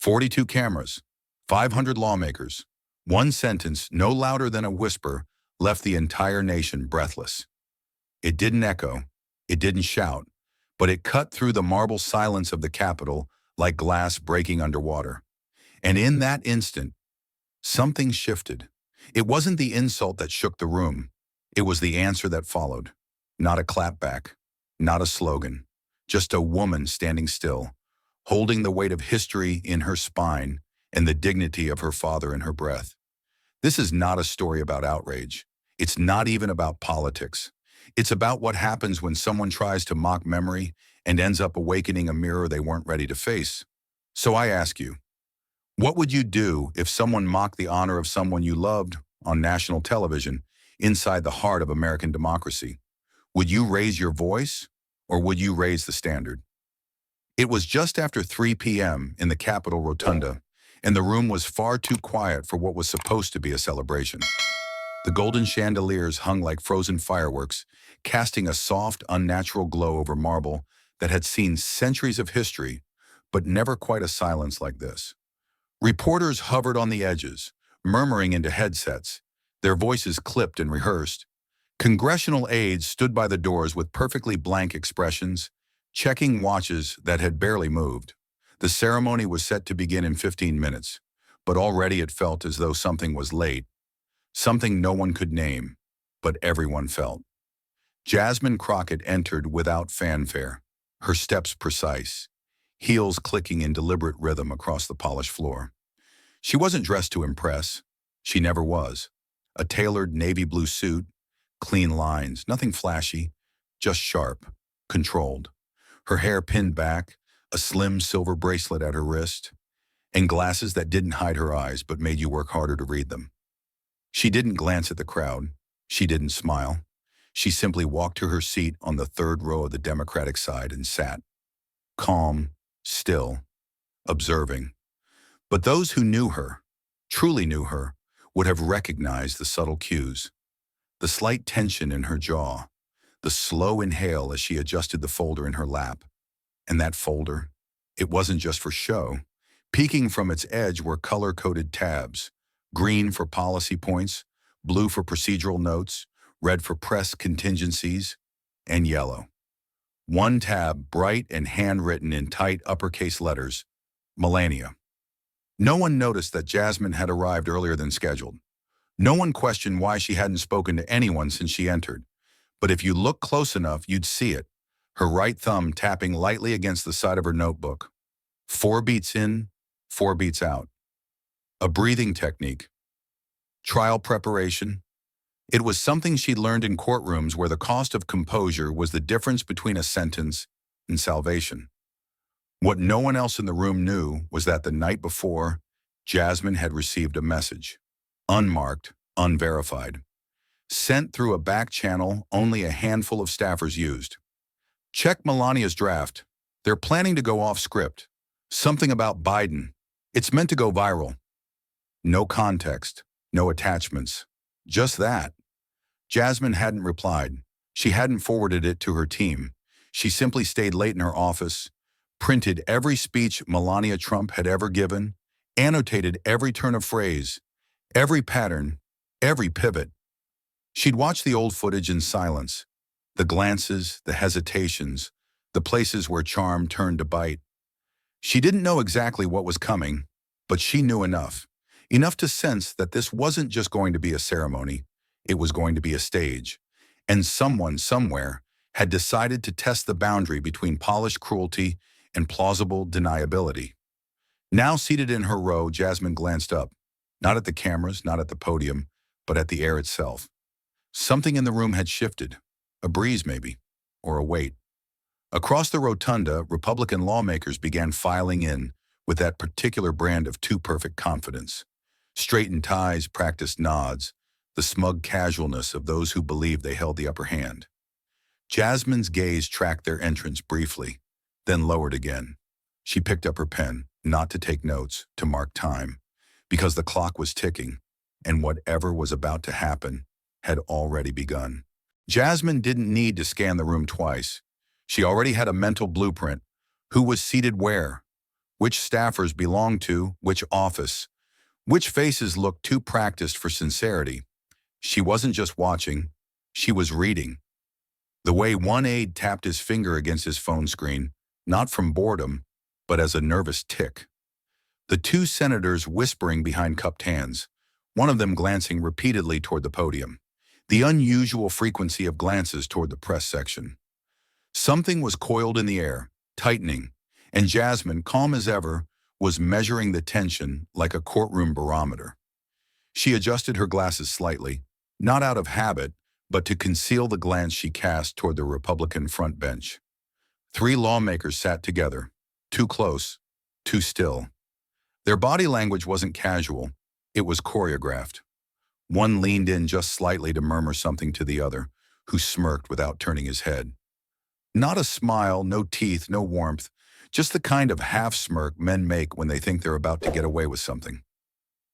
42 cameras, 500 lawmakers. One sentence, no louder than a whisper, left the entire nation breathless. It didn't echo, it didn't shout, but it cut through the marble silence of the Capitol like glass breaking underwater. And in that instant, something shifted. It wasn't the insult that shook the room. It was the answer that followed. Not a clapback, not a slogan, just a woman standing still, holding the weight of history in her spine and the dignity of her father in her breath. This is not a story about outrage. It's not even about politics. It's about what happens when someone tries to mock memory and ends up awakening a mirror they weren't ready to face. So I ask you, what would you do if someone mocked the honor of someone you loved on national television inside the heart of American democracy? Would you raise your voice, or would you raise the standard? It was just after 3 p.m. in the Capitol Rotunda, and the room was far too quiet for what was supposed to be a celebration. The golden chandeliers hung like frozen fireworks, casting a soft, unnatural glow over marble that had seen centuries of history, but never quite a silence like this. Reporters hovered on the edges, murmuring into headsets, their voices clipped and rehearsed. Congressional aides stood by the doors with perfectly blank expressions, checking watches that had barely moved. The ceremony was set to begin in 15 minutes, but already it felt as though something was late, something no one could name, but everyone felt. Jasmine Crockett entered without fanfare, her steps precise, heels clicking in deliberate rhythm across the polished floor. She wasn't dressed to impress. She never was. A tailored navy blue suit, clean lines, nothing flashy, just sharp, controlled. Her hair pinned back, a slim silver bracelet at her wrist, and glasses that didn't hide her eyes but made you work harder to read them. She didn't glance at the crowd. She didn't smile. She simply walked to her seat on the third row of the Democratic side and sat, calm, still, observing. But those who knew her, truly knew her, would have recognized the subtle cues. The slight tension in her jaw, the slow inhale as she adjusted the folder in her lap. And that folder, it wasn't just for show. Peeking from its edge were color-coded tabs, green for policy points, blue for procedural notes, red for press contingencies, and yellow. One tab, bright and handwritten in tight uppercase letters, Melania. No one noticed that Jasmine had arrived earlier than scheduled. No one questioned why she hadn't spoken to anyone since she entered. But if you look close enough, you'd see it, her right thumb tapping lightly against the side of her notebook. 4 beats in, 4 beats out. A breathing technique. Trial preparation. It was something she'd learned in courtrooms where the cost of composure was the difference between a sentence and salvation. What no one else in the room knew was that the night before, Jasmine had received a message, unmarked, unverified, sent through a back channel only a handful of staffers used. Check Melania's draft. They're planning to go off script. Something about Biden. It's meant to go viral. No context, no attachments, just that. Jasmine hadn't replied. She hadn't forwarded it to her team. She simply stayed late in her office, printed every speech Melania Trump had ever given, annotated every turn of phrase, every pattern, every pivot. She'd watched the old footage in silence, the glances, the hesitations, the places where charm turned to bite. She didn't know exactly what was coming, but she knew enough to sense that this wasn't just going to be a ceremony, it was going to be a stage. And someone, somewhere, had decided to test the boundary between polished cruelty and plausible deniability. Now seated in her row, Jasmine glanced up, not at the cameras, not at the podium, but at the air itself. Something in the room had shifted, a breeze maybe, or a weight. Across the rotunda, Republican lawmakers began filing in with that particular brand of too perfect confidence. Straightened ties, practiced nods, the smug casualness of those who believed they held the upper hand. Jasmine's gaze tracked their entrance briefly, then lowered again. She picked up her pen, not to take notes, to mark time, because the clock was ticking, and whatever was about to happen had already begun. Jasmine didn't need to scan the room twice. She already had a mental blueprint. Who was seated where? which staffers belonged to which office, which faces looked too practiced for sincerity. She wasn't just watching, she was reading. The way one aide tapped his finger against his phone screen, not from boredom, but as a nervous tick. The two senators whispering behind cupped hands, one of them glancing repeatedly toward the podium. The unusual frequency of glances toward the press section. Something was coiled in the air, tightening, and Jasmine, calm as ever, was measuring the tension like a courtroom barometer. She adjusted her glasses slightly, not out of habit, but to conceal the glance she cast toward the Republican front bench. Three lawmakers sat together, too close, too still. Their body language wasn't casual, it was choreographed. One leaned in just slightly to murmur something to the other, who smirked without turning his head. Not a smile, no teeth, no warmth, just the kind of half-smirk men make when they think they're about to get away with something.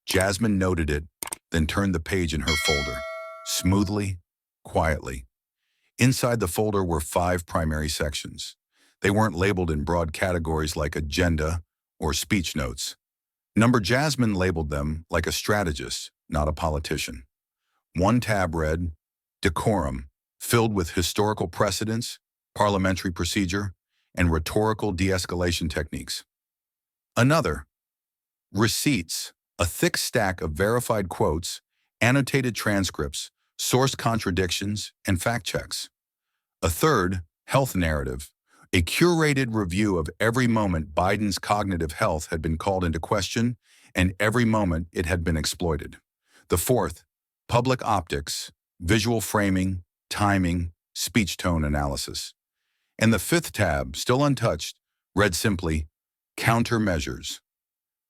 Jasmine noted it, then turned the page in her folder, smoothly, quietly. Inside the folder were 5 primary sections. They weren't labeled in broad categories like agenda or speech notes. Jasmine labeled them like a strategist, not a politician. One tab read, Decorum, filled with historical precedents, parliamentary procedure, and rhetorical de-escalation techniques. Another, Receipts, a thick stack of verified quotes, annotated transcripts, source contradictions, and fact checks. A third, Health Narrative, a curated review of every moment Biden's cognitive health had been called into question and every moment it had been exploited. The fourth, Public Optics, visual framing, timing, speech tone analysis. And the fifth tab, still untouched, read simply, Countermeasures.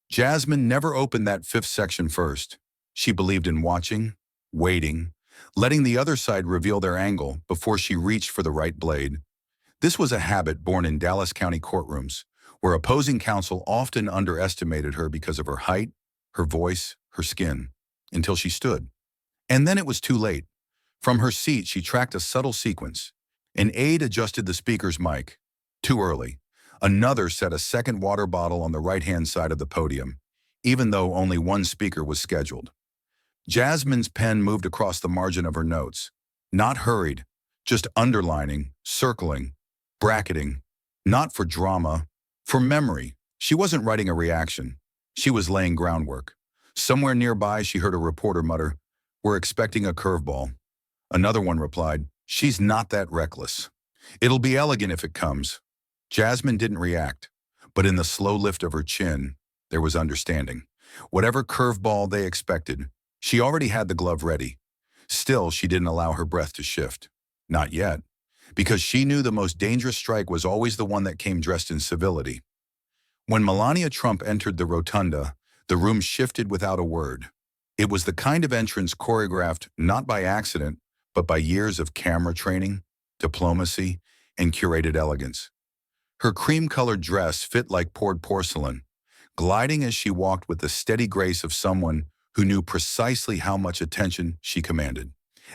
Jasmine never opened that fifth section first. She believed in watching, waiting, letting the other side reveal their angle before she reached for the right blade. This was a habit born in Dallas County courtrooms, where opposing counsel often underestimated her because of her height, her voice, her skin, until she stood. And then it was too late. From her seat, she tracked a subtle sequence. An aide adjusted the speaker's mic. Too early. Another set a second water bottle on the right-hand side of the podium, even though only one speaker was scheduled. Jasmine's pen moved across the margin of her notes. Not hurried, just underlining, circling, bracketing. Not for drama, for memory. She wasn't writing a reaction. She was laying groundwork. Somewhere nearby, she heard a reporter mutter, "We're expecting a curveball." Another one replied, "She's not that reckless. It'll be elegant if it comes." Jasmine didn't react, but in the slow lift of her chin, there was understanding. Whatever curveball they expected, she already had the glove ready. Still, she didn't allow her breath to shift. Not yet, because she knew the most dangerous strike was always the one that came dressed in civility. When Melania Trump entered the rotunda, the room shifted without a word. It was the kind of entrance choreographed not by accident, but by years of camera training, diplomacy, and curated elegance. Her cream-colored dress fit like poured porcelain, gliding as she walked with the steady grace of someone who knew precisely how much attention she commanded.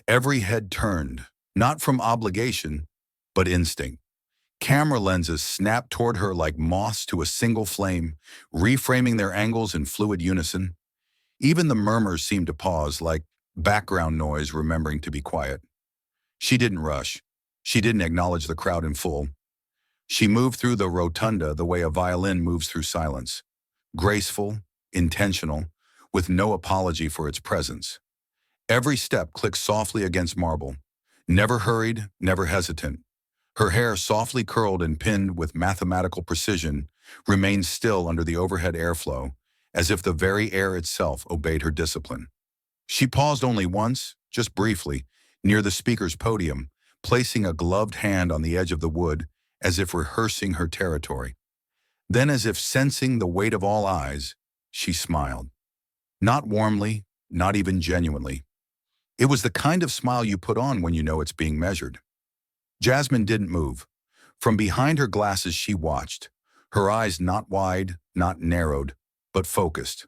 Every head turned, not from obligation, but instinct. Camera lenses snapped toward her like moths to a single flame, reframing their angles in fluid unison. Even the murmurs seemed to pause, like background noise remembering to be quiet. She didn't rush. She didn't acknowledge the crowd in full. She moved through the rotunda the way a violin moves through silence. Graceful, intentional, with no apology for its presence. Every step clicked softly against marble. Never hurried, never hesitant. Her hair, softly curled and pinned with mathematical precision, remained still under the overhead airflow, as if the very air itself obeyed her discipline. She paused only once, just briefly, near the speaker's podium, placing a gloved hand on the edge of the wood, as if rehearsing her territory. Then, as if sensing the weight of all eyes, she smiled. Not warmly, not even genuinely. It was the kind of smile you put on when you know it's being measured. Jasmine didn't move. From behind her glasses she watched, her eyes not wide, not narrowed, but focused.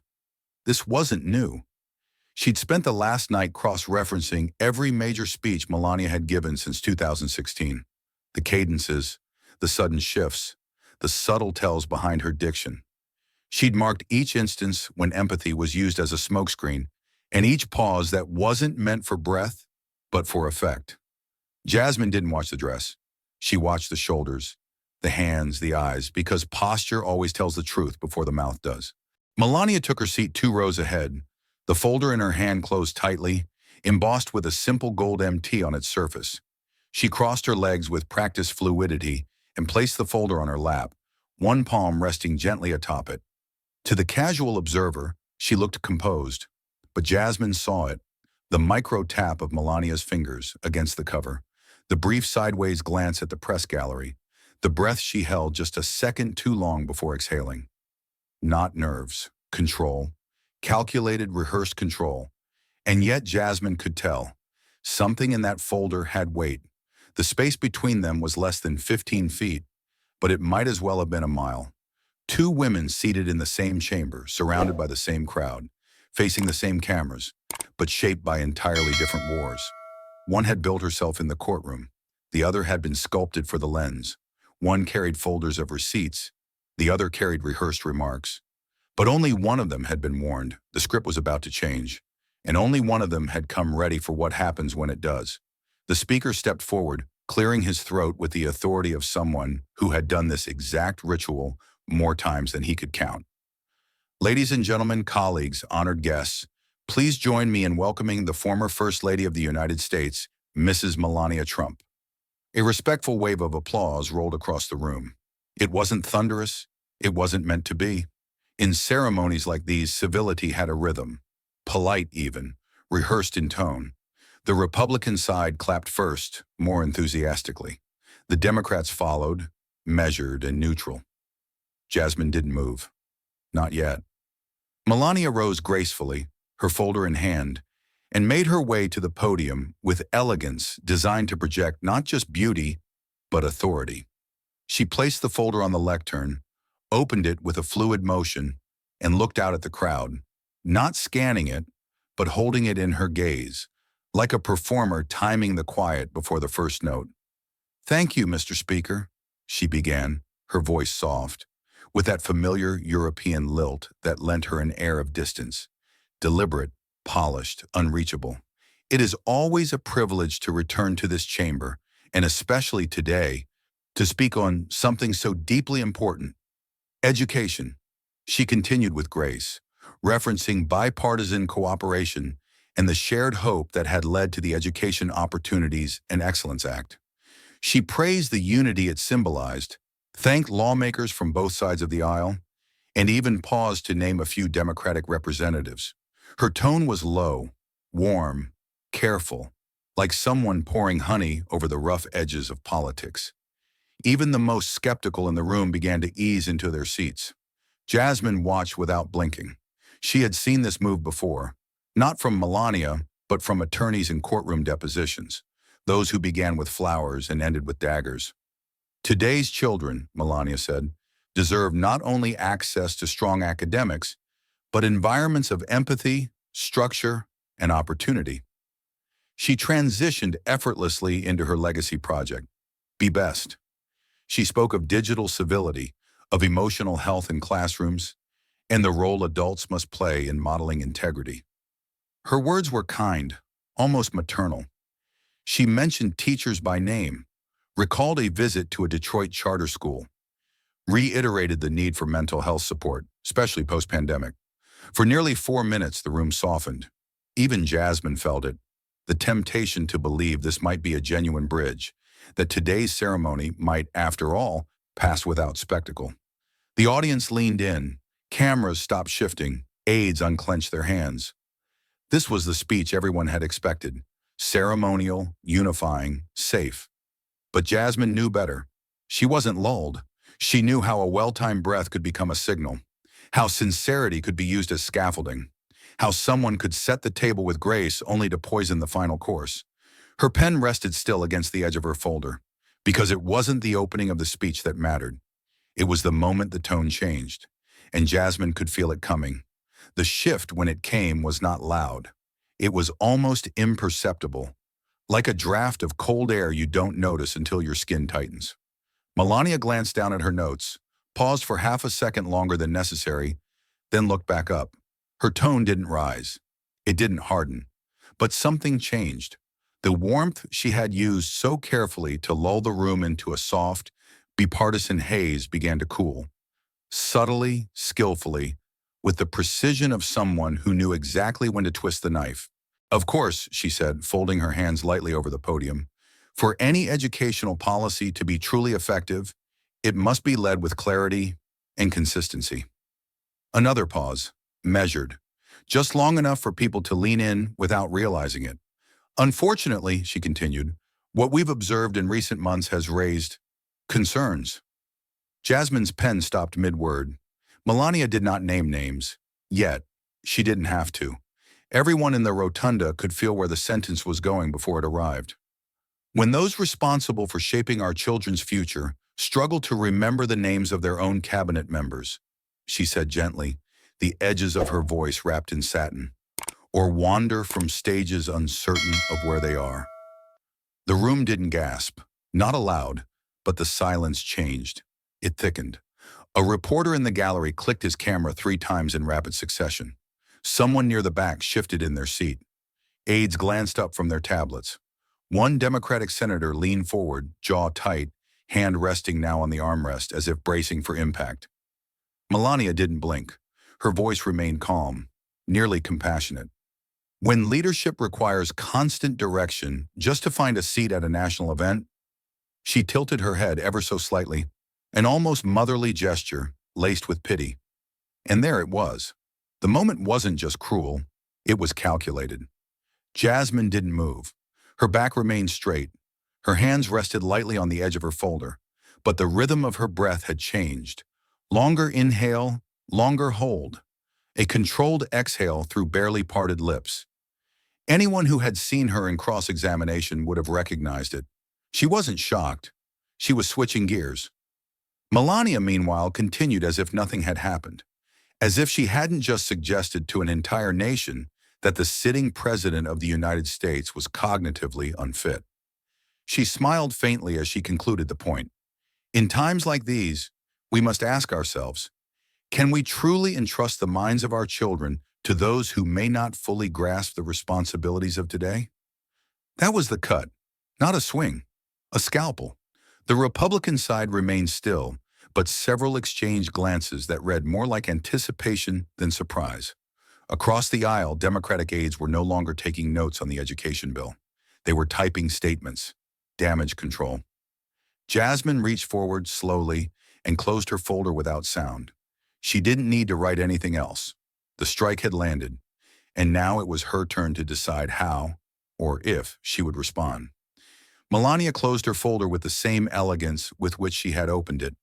This wasn't new. She'd spent the last night cross-referencing every major speech Melania had given since 2016. The cadences, the sudden shifts, the subtle tells behind her diction. She'd marked each instance when empathy was used as a smokescreen, and each pause that wasn't meant for breath, but for effect. Jasmine didn't watch the dress. She watched the shoulders, the hands, the eyes, because posture always tells the truth before the mouth does. Melania took her seat 2 rows ahead, the folder in her hand closed tightly, embossed with a simple gold MT on its surface. She crossed her legs with practiced fluidity and placed the folder on her lap, one palm resting gently atop it. To the casual observer, she looked composed, but Jasmine saw it, the micro tap of Melania's fingers against the cover, the brief sideways glance at the press gallery, the breath she held just a second too long before exhaling. Not nerves, control, calculated, rehearsed control. And yet Jasmine could tell. Something in that folder had weight. The space between them was less than 15 feet, but it might as well have been a mile. Two women seated in the same chamber, surrounded by the same crowd, facing the same cameras, but shaped by entirely different wars. One had built herself in the courtroom. The other had been sculpted for the lens. One carried folders of receipts. The other carried rehearsed remarks. But only one of them had been warned. The script was about to change. And only one of them had come ready for what happens when it does. The speaker stepped forward, clearing his throat with the authority of someone who had done this exact ritual more times than he could count. Ladies and gentlemen, colleagues, honored guests, please join me in welcoming the former First Lady of the United States, Mrs. Melania Trump. A respectful wave of applause rolled across the room. It wasn't thunderous. It wasn't meant to be. In ceremonies like these, civility had a rhythm, polite even, rehearsed in tone. The Republican side clapped first, more enthusiastically. The Democrats followed, measured and neutral. Jasmine didn't move. Not yet. Melania rose gracefully, her folder in hand, and made her way to the podium with elegance designed to project not just beauty, but authority. She placed the folder on the lectern, opened it with a fluid motion, and looked out at the crowd, not scanning it, but holding it in her gaze, like a performer timing the quiet before the first note. "Thank you, Mr. Speaker," she began, her voice soft, with that familiar European lilt that lent her an air of distance, deliberate, polished, unreachable. "It is always a privilege to return to this chamber, and especially today, to speak on something so deeply important, education." She continued with grace, referencing bipartisan cooperation and the shared hope that had led to the Education Opportunities and Excellence Act. She praised the unity it symbolized, thanked lawmakers from both sides of the aisle, and even paused to name a few Democratic representatives. Her tone was low, warm, careful, like someone pouring honey over the rough edges of politics. Even the most skeptical in the room began to ease into their seats. Jasmine watched without blinking. She had seen this move before, not from Melania, but from attorneys in courtroom depositions, those who began with flowers and ended with daggers. "Today's children," Melania said, "deserve not only access to strong academics, but environments of empathy, structure, and opportunity." She transitioned effortlessly into her legacy project, Be Best. She spoke of digital civility, of emotional health in classrooms, and the role adults must play in modeling integrity. Her words were kind, almost maternal. She mentioned teachers by name, recalled a visit to a Detroit charter school, reiterated the need for mental health support, especially post-pandemic. For nearly 4 minutes, the room softened. Even Jasmine felt it, the temptation to believe this might be a genuine bridge, that today's ceremony might, after all, pass without spectacle. The audience leaned in, cameras stopped shifting, aides unclenched their hands. This was the speech everyone had expected, ceremonial, unifying, safe. But Jasmine knew better. She wasn't lulled. She knew how a well-timed breath could become a signal, how sincerity could be used as scaffolding, how someone could set the table with grace only to poison the final course. Her pen rested still against the edge of her folder, because it wasn't the opening of the speech that mattered. It was the moment the tone changed, and Jasmine could feel it coming. The shift, when it came, was not loud. It was almost imperceptible, like a draft of cold air you don't notice until your skin tightens. Melania glanced down at her notes, paused for half a second longer than necessary, then looked back up. Her tone didn't rise. It didn't harden. But something changed. The warmth she had used so carefully to lull the room into a soft, bipartisan haze began to cool. Subtly, skillfully, with the precision of someone who knew exactly when to twist the knife. Of course, she said, folding her hands lightly over the podium, for any educational policy to be truly effective, it must be led with clarity and consistency. Another pause, measured, just long enough for people to lean in without realizing it. Unfortunately, she continued, what we've observed in recent months has raised concerns. Jasmine's pen stopped mid-word. Melania did not name names. Yet, she didn't have to. Everyone in the rotunda could feel where the sentence was going before it arrived. When those responsible for shaping our children's future struggle to remember the names of their own cabinet members, she said gently, the edges of her voice wrapped in satin, or wander from stages uncertain of where they are. The room didn't gasp, not aloud, but the silence changed. It thickened. A reporter in the gallery clicked his camera 3 times in rapid succession. Someone near the back shifted in their seat. Aides glanced up from their tablets. One Democratic senator leaned forward, jaw tight, hand resting now on the armrest as if bracing for impact. Melania didn't blink. Her voice remained calm, nearly compassionate. When leadership requires constant direction just to find a seat at a national event, she tilted her head ever so slightly, an almost motherly gesture laced with pity. And there it was. The moment wasn't just cruel, it was calculated. Jasmine didn't move. Her back remained straight. Her hands rested lightly on the edge of her folder, but the rhythm of her breath had changed. Longer inhale, longer hold. A controlled exhale through barely parted lips. Anyone who had seen her in cross-examination would have recognized it. She wasn't shocked. She was switching gears. Melania, meanwhile, continued as if nothing had happened, as if she hadn't just suggested to an entire nation that the sitting president of the United States was cognitively unfit. She smiled faintly as she concluded the point. In times like these, we must ask ourselves, can we truly entrust the minds of our children to those who may not fully grasp the responsibilities of today? That was the cut, not a swing, a scalpel. The Republican side remained still, but several exchanged glances that read more like anticipation than surprise. Across the aisle, Democratic aides were no longer taking notes on the education bill. They were typing statements. Damage control. Jasmine reached forward slowly and closed her folder without sound. She didn't need to write anything else. The strike had landed, and now it was her turn to decide how, or if, she would respond. Melania closed her folder with the same elegance with which she had opened it,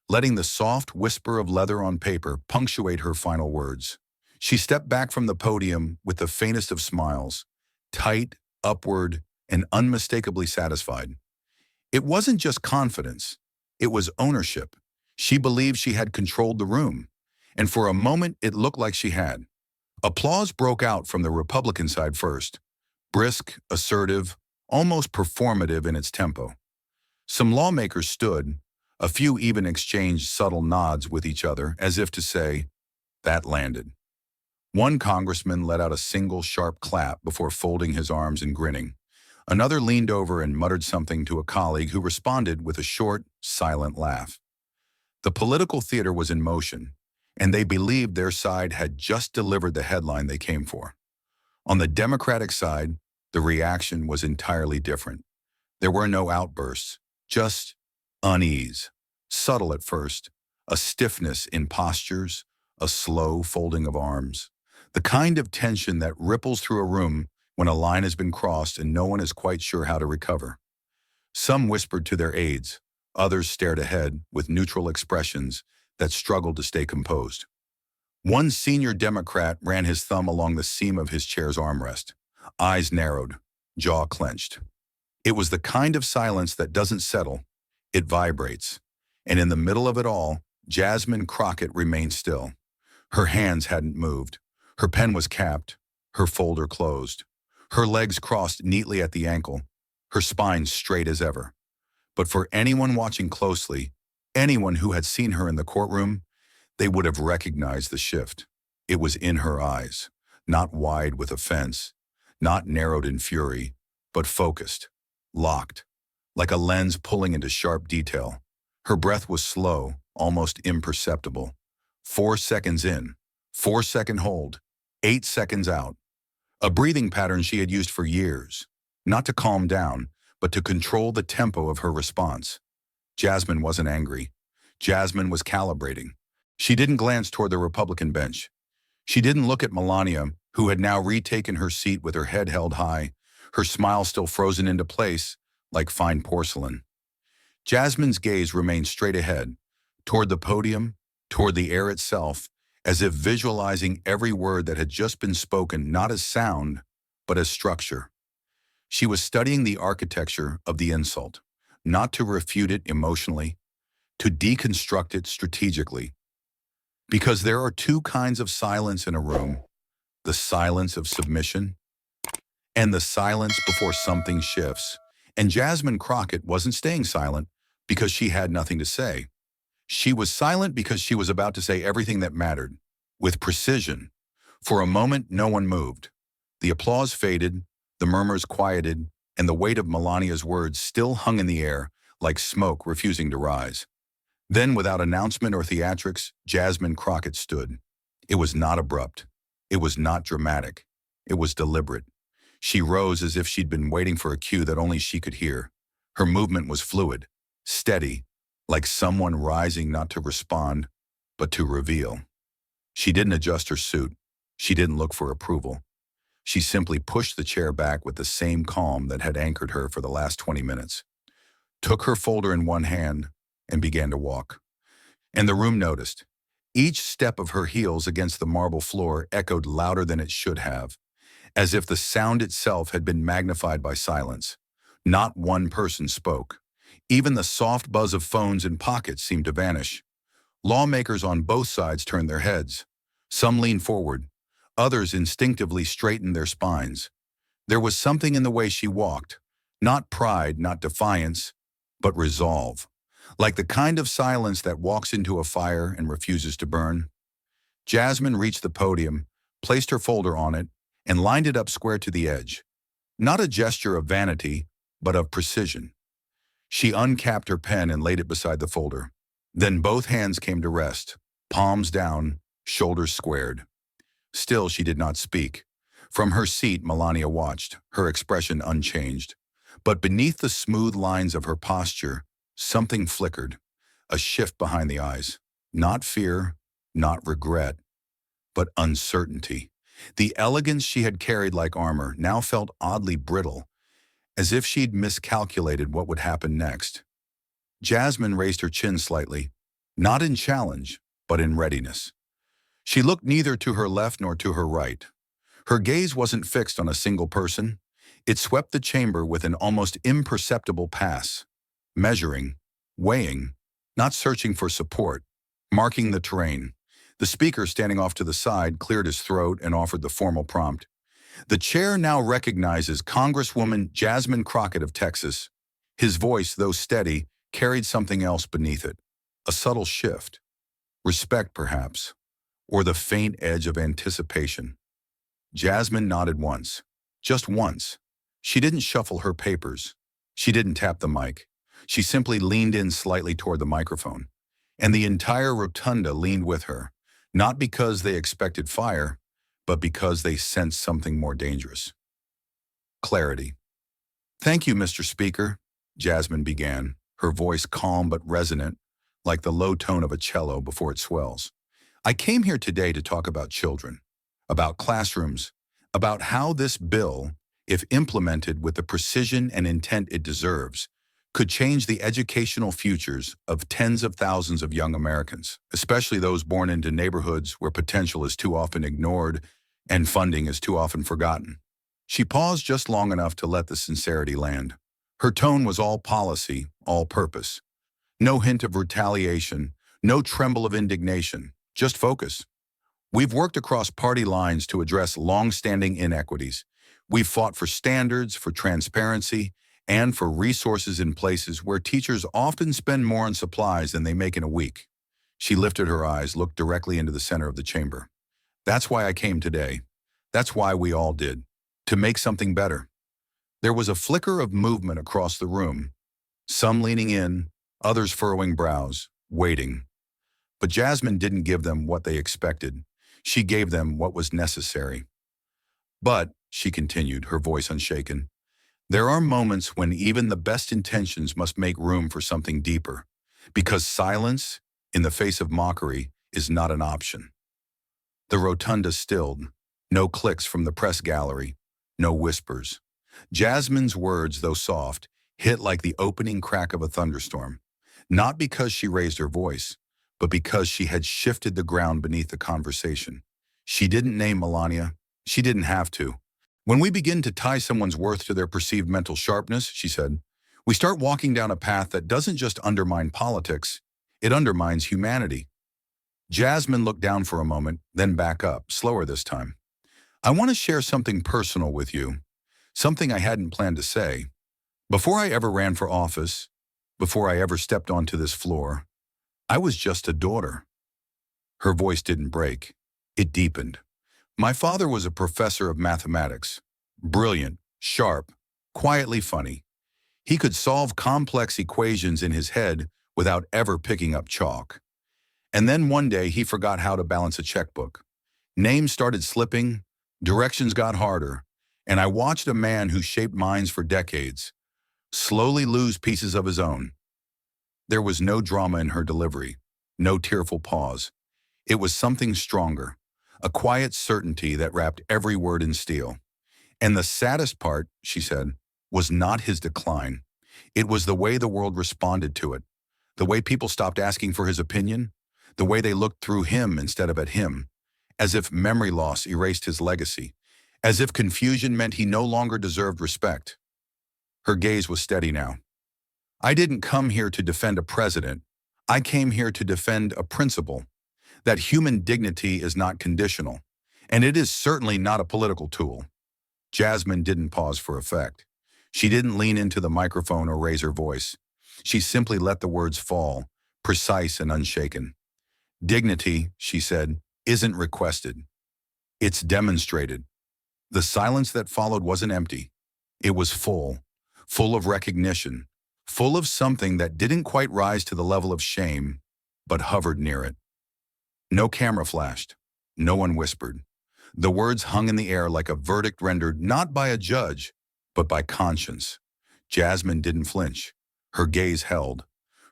letting the soft whisper of leather on paper punctuate her final words. She stepped back from the podium with the faintest of smiles, tight, upward, and unmistakably satisfied. It wasn't just confidence, it was ownership. She believed she had controlled the room, and for a moment it looked like she had. Applause broke out from the Republican side first, brisk, assertive, almost performative in its tempo. Some lawmakers stood, a few even exchanged subtle nods with each other as if to say, that landed. One congressman let out a single sharp clap before folding his arms and grinning. Another leaned over and muttered something to a colleague who responded with a short, silent laugh. The political theater was in motion, and they believed their side had just delivered the headline they came for. On the Democratic side, the reaction was entirely different. There were no outbursts, just unease, subtle at first, a stiffness in postures, a slow folding of arms, the kind of tension that ripples through a room when a line has been crossed and no one is quite sure how to recover. Some whispered to their aides, others stared ahead with neutral expressions that struggled to stay composed. One senior Democrat ran his thumb along the seam of his chair's armrest, eyes narrowed, jaw clenched. It was the kind of silence that doesn't settle, it vibrates. And in the middle of it all, Jasmine Crockett remained still. Her hands hadn't moved. Her pen was capped, her folder closed. Her legs crossed neatly at the ankle, her spine straight as ever. But for anyone watching closely, Anyone who had seen her in the courtroom, they would have recognized the shift. It was in her eyes, not wide with offense, not narrowed in fury, but focused, locked, like a lens pulling into sharp detail. Her breath was slow, almost imperceptible. 4 seconds in, 4-second hold, 8 seconds out. A breathing pattern she had used for years, not to calm down, but to control the tempo of her response. Jasmine wasn't angry. Jasmine was calibrating. She didn't glance toward the Republican bench. She didn't look at Melania, who had now retaken her seat with her head held high, her smile still frozen into place, like fine porcelain. Jasmine's gaze remained straight ahead, toward the podium, toward the air itself, as if visualizing every word that had just been spoken not as sound, but as structure. She was studying the architecture of the insult, not to refute it emotionally, to deconstruct it strategically. Because there are two kinds of silence in a room: the silence of submission and the silence before something shifts. And Jasmine Crockett wasn't staying silent because she had nothing to say. She was silent because she was about to say everything that mattered, with precision. For a moment, no one moved. The applause faded, the murmurs quieted, and the weight of Melania's words still hung in the air, like smoke refusing to rise. Then, without announcement or theatrics, Jasmine Crockett stood. It was not abrupt. It was not dramatic. It was deliberate. She rose as if she'd been waiting for a cue that only she could hear. Her movement was fluid, steady, like someone rising not to respond, but to reveal. She didn't adjust her suit. She didn't look for approval. She simply pushed the chair back with the same calm that had anchored her for the last 20 minutes, took her folder in one hand, and began to walk. And the room noticed. Each step of her heels against the marble floor echoed louder than it should have, as if the sound itself had been magnified by silence. Not one person spoke. Even the soft buzz of phones in pockets seemed to vanish. Lawmakers on both sides turned their heads. Some leaned forward. Others instinctively straightened their spines. There was something in the way she walked. Not pride, not defiance, but resolve. Like the kind of silence that walks into a fire and refuses to burn. Jasmine reached the podium, placed her folder on it, and lined it up square to the edge. Not a gesture of vanity, but of precision. She uncapped her pen and laid it beside the folder. Then both hands came to rest, palms down, shoulders squared. Still, she did not speak. From her seat, Melania watched, her expression unchanged. But beneath the smooth lines of her posture, something flickered, a shift behind the eyes. Not fear, not regret, but uncertainty. The elegance she had carried like armor now felt oddly brittle, as if she'd miscalculated what would happen next. Jasmine raised her chin slightly, not in challenge, but in readiness. She looked neither to her left nor to her right. Her gaze wasn't fixed on a single person. It swept the chamber with an almost imperceptible pass, measuring, weighing, not searching for support, marking the terrain. The speaker, standing off to the side, cleared his throat and offered the formal prompt. The chair now recognizes Congresswoman Jasmine Crockett of Texas. His voice, though steady, carried something else beneath it. A subtle shift. Respect, perhaps, or the faint edge of anticipation. Jasmine nodded once. Just once. She didn't shuffle her papers. She didn't tap the mic. She simply leaned in slightly toward the microphone. And the entire rotunda leaned with her, not because they expected fire, but because they sensed something more dangerous. Clarity. "Thank you, Mr. Speaker," Jasmine began, her voice calm but resonant, like the low tone of a cello before it swells. "I came here today to talk about children, about classrooms, about how this bill, if implemented with the precision and intent it deserves, could change the educational futures of tens of thousands of young Americans, especially those born into neighborhoods where potential is too often ignored and funding is too often forgotten." She paused just long enough to let the sincerity land. Her tone was all policy, all purpose. No hint of retaliation, no tremble of indignation, just focus. "We've worked across party lines to address long-standing inequities. We've fought for standards, for transparency, and for resources in places where teachers often spend more on supplies than they make in a week. She lifted her eyes, looked directly into the center of the chamber. That's why I came today. That's why we all did. To make something better. There was a flicker of movement across the room, some leaning in, others furrowing brows, waiting. But Jasmine didn't give them what they expected. She gave them what was necessary. But, she continued, her voice unshaken, there are moments when even the best intentions must make room for something deeper, because silence, in the face of mockery, is not an option. The rotunda stilled. No clicks from the press gallery, no whispers. Jasmine's words, though soft, hit like the opening crack of a thunderstorm, not because she raised her voice, but because she had shifted the ground beneath the conversation. She didn't name Melania. She didn't have to. When we begin to tie someone's worth to their perceived mental sharpness, she said, we start walking down a path that doesn't just undermine politics, it undermines humanity. Jasmine looked down for a moment, then back up, slower this time. I want to share something personal with you, something I hadn't planned to say. Before I ever ran for office, before I ever stepped onto this floor, I was just a daughter. Her voice didn't break. It deepened. My father was a professor of mathematics. Brilliant, sharp, quietly funny. He could solve complex equations in his head without ever picking up chalk. And then one day he forgot how to balance a checkbook. Names started slipping, directions got harder, and I watched a man who shaped minds for decades slowly lose pieces of his own. There was no drama in her delivery, no tearful pause. It was something stronger, a quiet certainty that wrapped every word in steel. And the saddest part, she said, was not his decline. It was the way the world responded to it, the way people stopped asking for his opinion, the way they looked through him instead of at him, as if memory loss erased his legacy, as if confusion meant he no longer deserved respect. Her gaze was steady now. I didn't come here to defend a president. I came here to defend a principle, that human dignity is not conditional, and it is certainly not a political tool. Jasmine didn't pause for effect. She didn't lean into the microphone or raise her voice. She simply let the words fall, precise and unshaken. Dignity, she said, isn't requested. It's demonstrated. The silence that followed wasn't empty. It was full of recognition, full of something that didn't quite rise to the level of shame, but hovered near it. No camera flashed. No one whispered. The words hung in the air like a verdict rendered not by a judge, but by conscience. Jasmine didn't flinch. Her gaze held.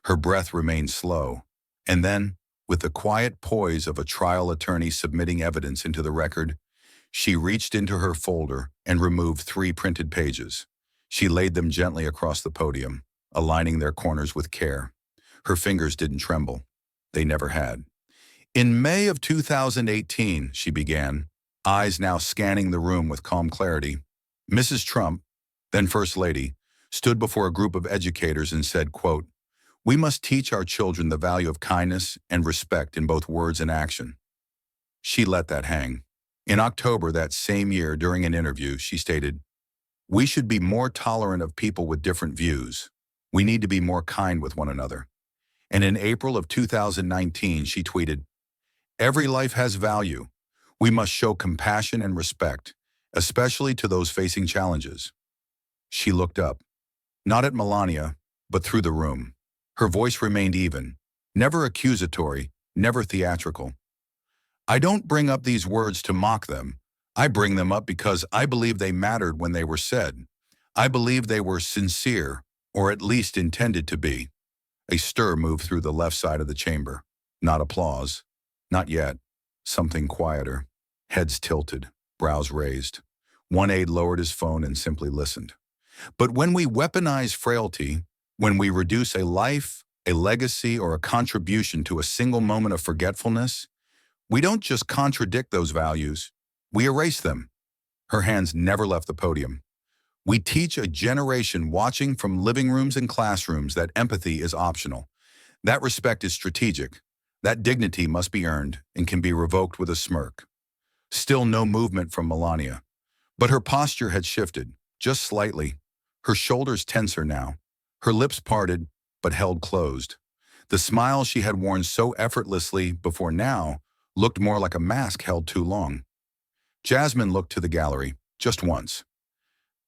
Her breath remained slow. And then, with the quiet poise of a trial attorney submitting evidence into the record, she reached into her folder and removed 3 printed pages. She laid them gently across the podium, aligning their corners with care. Her fingers didn't tremble. They never had. In May of 2018, she began, eyes now scanning the room with calm clarity. Mrs. Trump, then First Lady, stood before a group of educators and said, quote, we must teach our children the value of kindness and respect in both words and action. She let that hang. In October that same year, during an interview, she stated, we should be more tolerant of people with different views. We need to be more kind with one another. And in April of 2019, she tweeted, every life has value. We must show compassion and respect, especially to those facing challenges. She looked up, not at Melania, but through the room. Her voice remained even, never accusatory, never theatrical. I don't bring up these words to mock them. I bring them up because I believe they mattered when they were said. I believe they were sincere, or at least intended to be. A stir moved through the left side of the chamber. Not applause. Not yet. Something quieter. Heads tilted, brows raised. One aide lowered his phone and simply listened. But when we weaponize frailty, when we reduce a life, a legacy, or a contribution to a single moment of forgetfulness, we don't just contradict those values, we erase them. Her hands never left the podium. We teach a generation watching from living rooms and classrooms that empathy is optional, that respect is strategic, that dignity must be earned and can be revoked with a smirk. Still no movement from Melania, but her posture had shifted, just slightly, Her shoulders tenser now, her lips parted but held closed. The smile she had worn so effortlessly before now looked more like a mask held too long. Jasmine looked to the gallery, just once.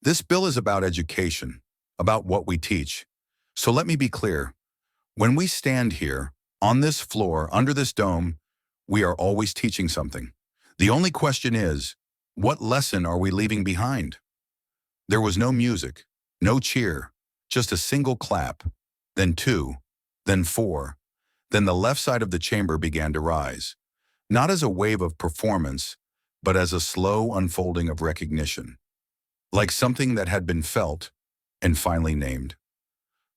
This bill is about education, about what we teach. So let me be clear. When we stand here, on this floor, under this dome, we are always teaching something. The only question is, what lesson are we leaving behind? There was no music, no cheer, just a single clap, then two, then four. Then the left side of the chamber began to rise, not as a wave of performance, but as a slow unfolding of recognition, like something that had been felt and finally named.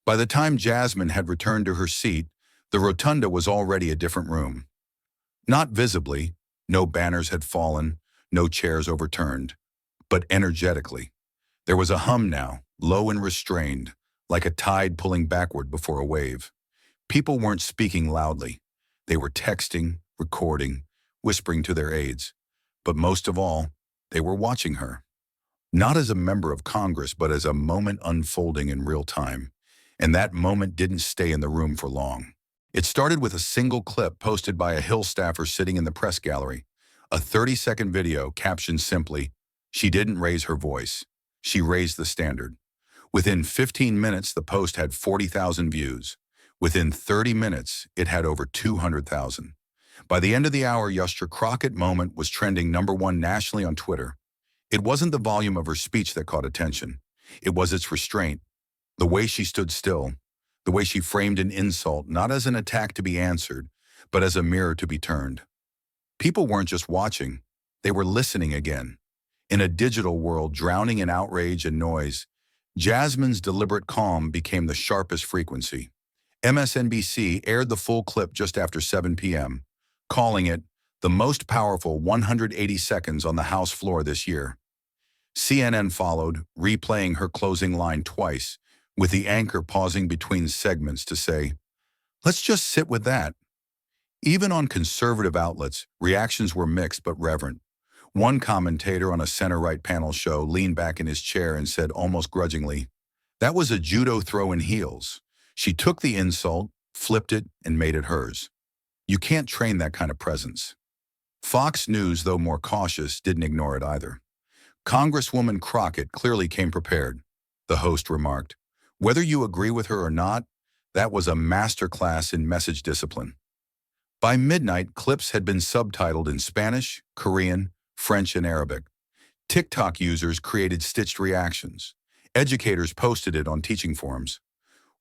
By the time Jasmine had returned to her seat, the rotunda was already a different room. Not visibly, no banners had fallen, no chairs overturned, but energetically. There was a hum now, low and restrained, like a tide pulling backward before a wave. People weren't speaking loudly. They were texting, recording, whispering to their aides. But most of all, they were watching her. Not as a member of Congress, but as a moment unfolding in real time. And that moment didn't stay in the room for long. It started with a single clip posted by a Hill staffer sitting in the press gallery. A 30-second video captioned simply, "She didn't raise her voice. She raised the standard." Within 15 minutes, the post had 40,000 views. Within 30 minutes, it had over 200,000. By the end of the hour, Crockett moment was trending #1 nationally on Twitter. It wasn't the volume of her speech that caught attention. It was its restraint, the way she stood still, the way she framed an insult not as an attack to be answered, but as a mirror to be turned. People weren't just watching, they were listening again. In a digital world drowning in outrage and noise, Jasmine's deliberate calm became the sharpest frequency. MSNBC aired the full clip just after 7 p.m., calling it the most powerful 180 seconds on the House floor this year. CNN followed, replaying her closing line twice, with the anchor pausing between segments to say, "Let's just sit with that." Even on conservative outlets, reactions were mixed but reverent. One commentator on a center-right panel show leaned back in his chair and said almost grudgingly, "That was a judo throw in heels. She took the insult, flipped it, and made it hers. You can't train that kind of presence." Fox News, though more cautious, didn't ignore it either. Congresswoman Crockett clearly came prepared, the host remarked. Whether you agree with her or not, that was a masterclass in message discipline. By midnight, clips had been subtitled in Spanish, Korean, French, and Arabic. TikTok users created stitched reactions. Educators posted it on teaching forums.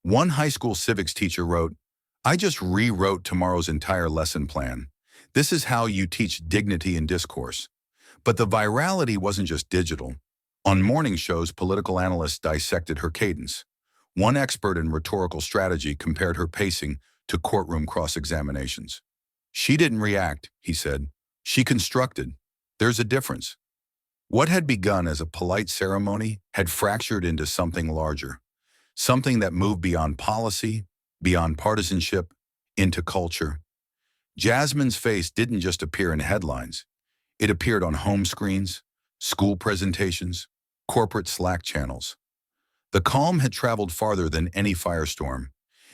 One high school civics teacher wrote, "I just rewrote tomorrow's entire lesson plan. This is how you teach dignity in discourse." But the virality wasn't just digital. On morning shows, political analysts dissected her cadence. One expert in rhetorical strategy compared her pacing to courtroom cross-examinations. "She didn't react," he said. "She constructed. There's a difference." What had begun as a polite ceremony had fractured into something larger, something that moved beyond policy, beyond partisanship, into culture. Jasmine's face didn't just appear in headlines. It appeared on home screens, school presentations, corporate Slack channels. The calm had traveled farther than any firestorm,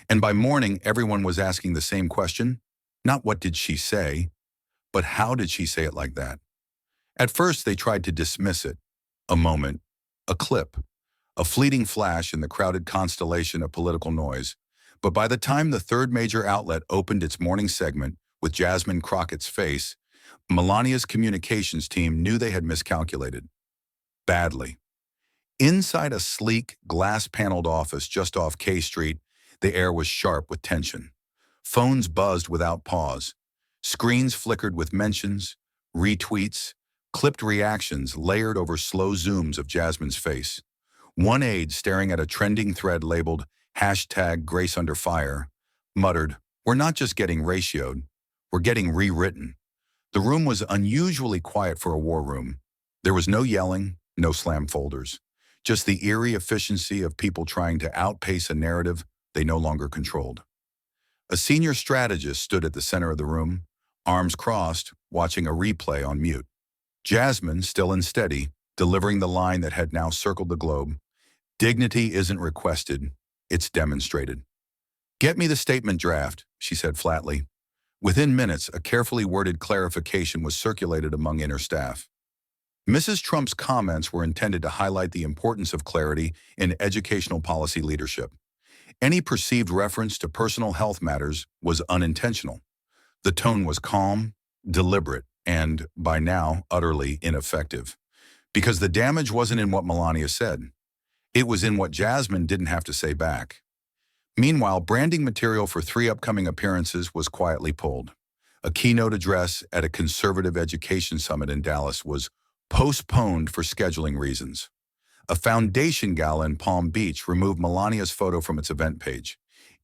and by morning everyone was asking the same question, not what did she say, but how did she say it like that? At first they tried to dismiss it, a moment, a clip, a fleeting flash in the crowded constellation of political noise, but by the time the third major outlet opened its morning segment with Jasmine Crockett's face, Melania's communications team knew they had miscalculated. Badly. Inside a sleek, glass-paneled office just off K Street, the air was sharp with tension. Phones buzzed without pause. Screens flickered with mentions, retweets, clipped reactions layered over slow zooms of Jasmine's face. One aide, staring at a trending thread labeled #GraceUnderFire, muttered, "We're not just getting ratioed, we're getting rewritten." The room was unusually quiet for a war room. There was no yelling, no slam folders, just the eerie efficiency of people trying to outpace a narrative they no longer controlled. A senior strategist stood at the center of the room, arms crossed, watching a replay on mute. Jasmine, still and steady, delivering the line that had now circled the globe. Dignity isn't requested, it's demonstrated. Get me the statement draft, she said flatly. Within minutes, a carefully worded clarification was circulated among inner staff. Mrs. Trump's comments were intended to highlight the importance of clarity in educational policy leadership. Any perceived reference to personal health matters was unintentional. The tone was calm, deliberate, and, by now, utterly ineffective. Because the damage wasn't in what Melania said. It was in what Jasmine didn't have to say back. Meanwhile, branding material for 3 upcoming appearances was quietly pulled. A keynote address at a conservative education summit in Dallas was postponed for scheduling reasons. A foundation gala in Palm Beach removed Melania's photo from its event page.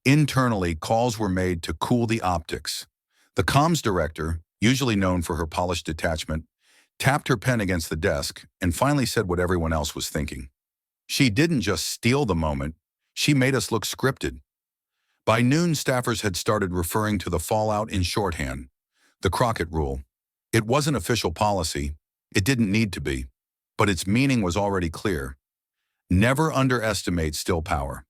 Internally, calls were made to cool the optics. The comms director, usually known for her polished detachment, tapped her pen against the desk and finally said what everyone else was thinking. She didn't just steal the moment, she made us look scripted. By noon, staffers had started referring to the fallout in shorthand. The Crockett rule. It wasn't official policy. It didn't need to be. But its meaning was already clear. Never underestimate still power.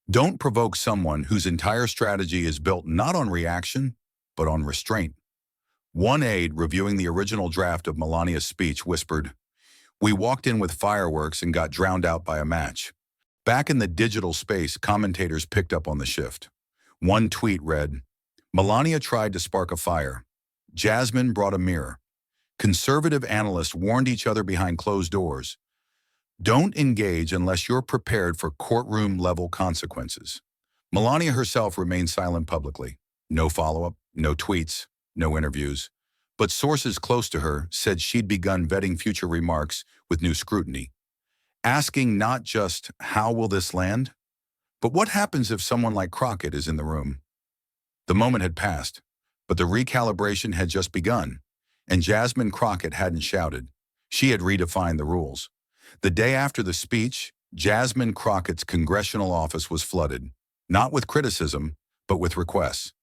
Don't provoke someone whose entire strategy is built not on reaction, but on restraint. One aide reviewing the original draft of Melania's speech whispered, "We walked in with fireworks and got drowned out by a match." Back in the digital space, commentators picked up on the shift. One tweet read, "Melania tried to spark a fire. Jasmine brought a mirror. Conservative analysts warned each other behind closed doors. Don't engage unless you're prepared for courtroom-level consequences." Melania herself remained silent publicly. No follow-up, no tweets, no interviews. But sources close to her said she'd begun vetting future remarks with new scrutiny, asking not just, how will this land? But what happens if someone like Crockett is in the room? The moment had passed, but the recalibration had just begun, and Jasmine Crockett hadn't shouted. She had redefined the rules. The day after the speech, Jasmine Crockett's congressional office was flooded, not with criticism, but with requests.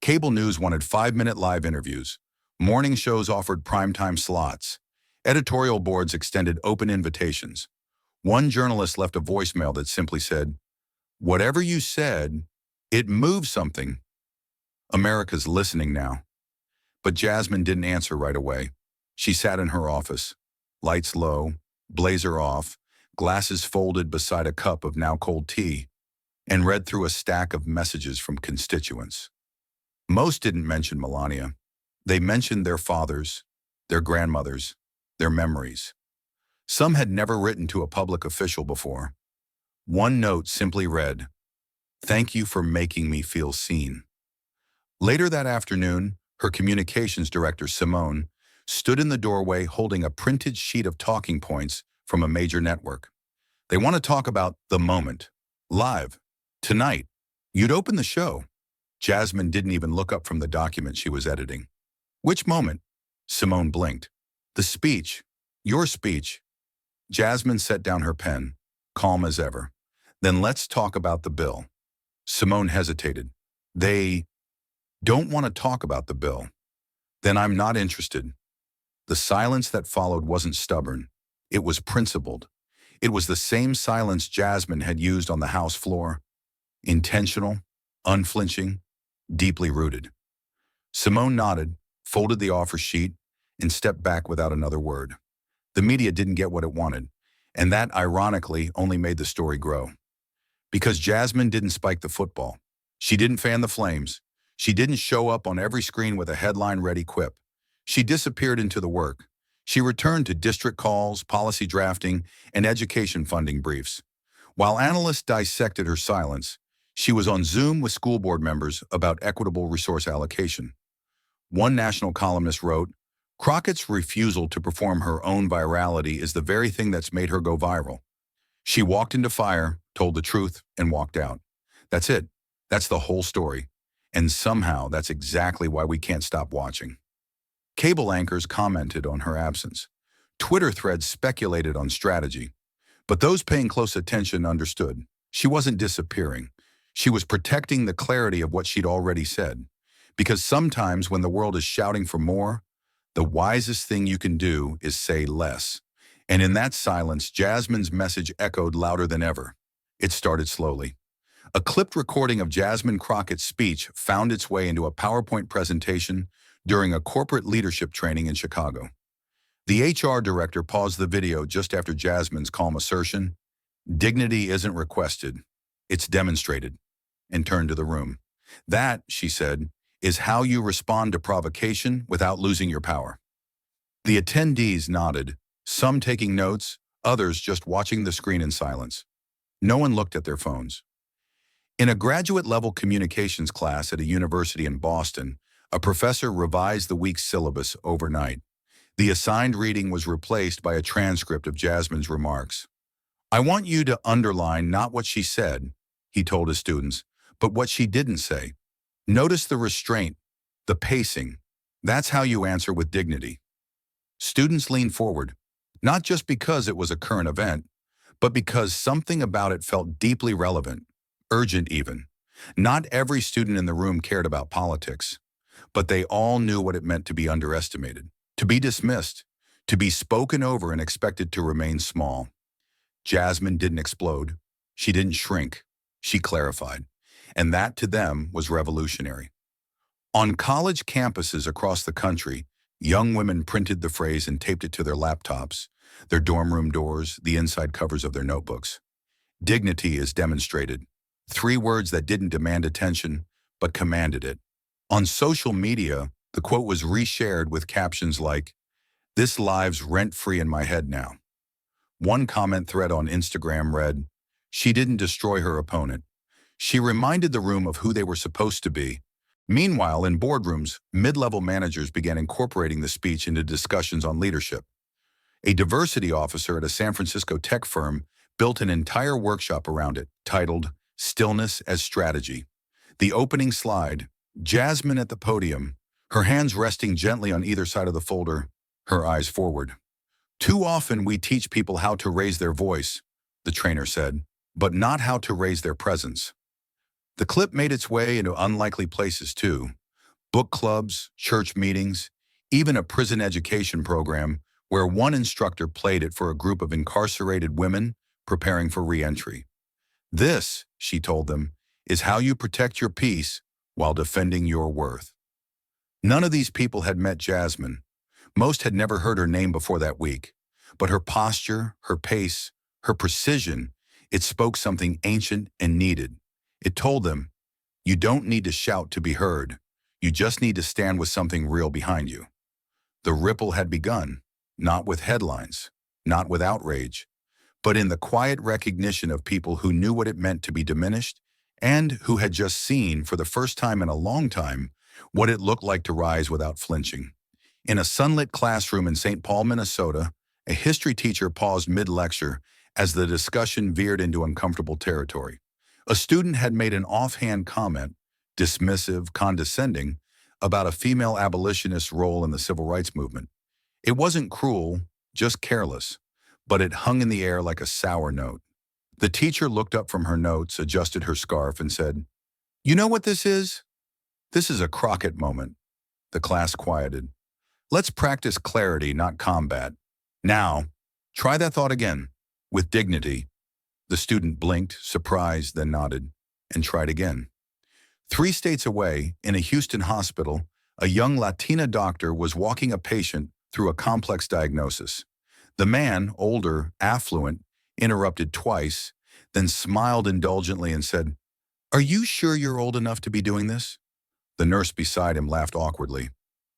Cable news wanted 5-minute live interviews. Morning shows offered primetime slots. Editorial boards extended open invitations. One journalist left a voicemail that simply said, "Whatever you said, it moved something." America's listening now. But Jasmine didn't answer right away. She sat in her office, lights low, blazer off, glasses folded beside a cup of now cold tea, and read through a stack of messages from constituents. Most didn't mention Melania. They mentioned their fathers, their grandmothers, their memories. Some had never written to a public official before. One note simply read, "Thank you for making me feel seen." Later that afternoon, her communications director, Simone, stood in the doorway holding a printed sheet of talking points from a major network. "They want to talk about the moment. Live. Tonight. You'd open the show." Jasmine didn't even look up from the document she was editing. "Which moment?" Simone blinked. "The speech. Your speech." Jasmine set down her pen, calm as ever. "Then let's talk about the bill." Simone hesitated. "They don't want to talk about the bill." "Then I'm not interested." The silence that followed wasn't stubborn. It was principled. It was the same silence Jasmine had used on the House floor. Intentional, unflinching, deeply rooted. Simone nodded, folded the offer sheet, and stepped back without another word. The media didn't get what it wanted, and that, ironically, only made the story grow. Because Jasmine didn't spike the football. She didn't fan the flames. She didn't show up on every screen with a headline-ready quip. She disappeared into the work. She returned to district calls, policy drafting, and education funding briefs. While analysts dissected her silence, she was on Zoom with school board members about equitable resource allocation. One national columnist wrote, "Crockett's refusal to perform her own virality is the very thing that's made her go viral. She walked into fire, told the truth, and walked out. That's it. That's the whole story. And somehow that's exactly why we can't stop watching." Cable anchors commented on her absence. Twitter threads speculated on strategy. But those paying close attention understood. She wasn't disappearing. She was protecting the clarity of what she'd already said. Because sometimes when the world is shouting for more, the wisest thing you can do is say less. And in that silence, Jasmine's message echoed louder than ever. It started slowly. A clipped recording of Jasmine Crockett's speech found its way into a PowerPoint presentation during a corporate leadership training in Chicago. The HR director paused the video just after Jasmine's calm assertion, "Dignity isn't requested, it's demonstrated," and turned to the room. "That," she said, "is how you respond to provocation without losing your power." The attendees nodded, some taking notes, others just watching the screen in silence. No one looked at their phones. In a graduate-level communications class at a university in Boston, a professor revised the week's syllabus overnight. The assigned reading was replaced by a transcript of Jasmine's remarks. "I want you to underline not what she said," he told his students, "but what she didn't say. Notice the restraint, the pacing. That's how you answer with dignity." Students leaned forward, not just because it was a current event, but because something about it felt deeply relevant, urgent even. Not every student in the room cared about politics, but they all knew what it meant to be underestimated, to be dismissed, to be spoken over and expected to remain small. Jasmine didn't explode. She didn't shrink. She clarified. And that, to them, was revolutionary. On college campuses across the country, young women printed the phrase and taped it to their laptops, their dorm room doors, the inside covers of their notebooks. "Dignity is demonstrated." 3 words that didn't demand attention, but commanded it. On social media, the quote was reshared with captions like, "This lives rent-free in my head now." One comment thread on Instagram read, "She didn't destroy her opponent. She reminded the room of who they were supposed to be." Meanwhile, in boardrooms, mid-level managers began incorporating the speech into discussions on leadership. A diversity officer at a San Francisco tech firm built an entire workshop around it, titled "Stillness as Strategy." The opening slide, Jasmine at the podium, her hands resting gently on either side of the folder, her eyes forward. "Too often we teach people how to raise their voice," the trainer said, "but not how to raise their presence." The clip made its way into unlikely places too: book clubs, church meetings, even a prison education program where one instructor played it for a group of incarcerated women preparing for re-entry. "This," she told them, "is how you protect your peace while defending your worth." None of these people had met Jasmine. Most had never heard her name before that week. But her posture, her pace, her precision, it spoke something ancient and needed. It told them, you don't need to shout to be heard. You just need to stand with something real behind you. The ripple had begun, not with headlines, not with outrage, but in the quiet recognition of people who knew what it meant to be diminished and who had just seen, for the first time in a long time, what it looked like to rise without flinching. In a sunlit classroom in St. Paul, Minnesota, a history teacher paused mid-lecture as the discussion veered into uncomfortable territory. A student had made an offhand comment, dismissive, condescending, about a female abolitionist's role in the civil rights movement. It wasn't cruel, just careless, but it hung in the air like a sour note. The teacher looked up from her notes, adjusted her scarf, and said, "You know what this is? This is a Crockett moment." The class quieted. "Let's practice clarity, not combat. Now, try that thought again, with dignity." The student blinked, surprised, then nodded, and tried again. 3 states away, in a Houston hospital, a young Latina doctor was walking a patient through a complex diagnosis. The man, older, affluent, interrupted twice, then smiled indulgently and said, "Are you sure you're old enough to be doing this?" The nurse beside him laughed awkwardly.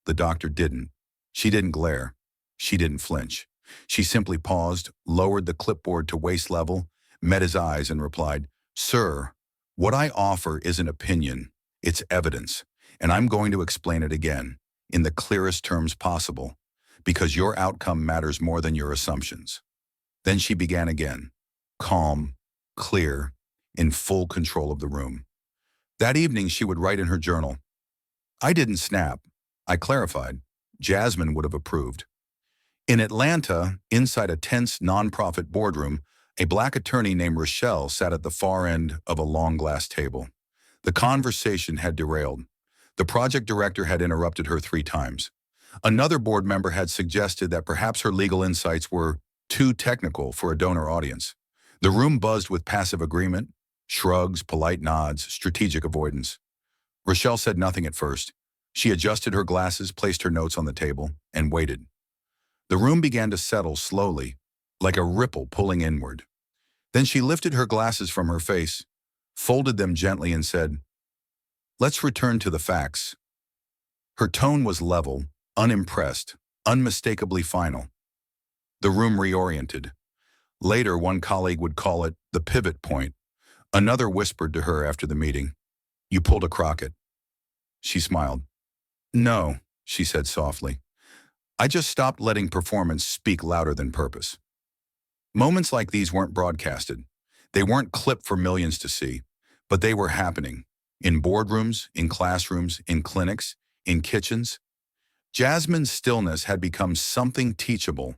The doctor didn't. She didn't glare. She didn't flinch. She simply paused, lowered the clipboard to waist level, met his eyes, and replied, "Sir, what I offer isn't opinion, it's evidence, and I'm going to explain it again, in the clearest terms possible, because your outcome matters more than your assumptions." Then she began again, calm, clear, in full control of the room. That evening she would write in her journal, "I didn't snap. I clarified. Jasmine would have approved." In Atlanta, inside a tense nonprofit boardroom, a Black attorney named Rochelle sat at the far end of a long glass table. The conversation had derailed. The project director had interrupted her 3 times. Another board member had suggested that perhaps her legal insights were too technical for a donor audience. The room buzzed with passive agreement, shrugs, polite nods, strategic avoidance. Rochelle said nothing at first. She adjusted her glasses, placed her notes on the table, and waited. The room began to settle slowly, like a ripple pulling inward. Then she lifted her glasses from her face, folded them gently, and said, "Let's return to the facts." Her tone was level, unimpressed, unmistakably final. The room reoriented. Later, one colleague would call it the pivot point. Another whispered to her after the meeting, "You pulled a Crockett." She smiled. "No," she said softly. "I just stopped letting performance speak louder than purpose." Moments like these weren't broadcasted. They weren't clipped for millions to see, but they were happening. In boardrooms, in classrooms, in clinics, in kitchens. Jasmine's stillness had become something teachable,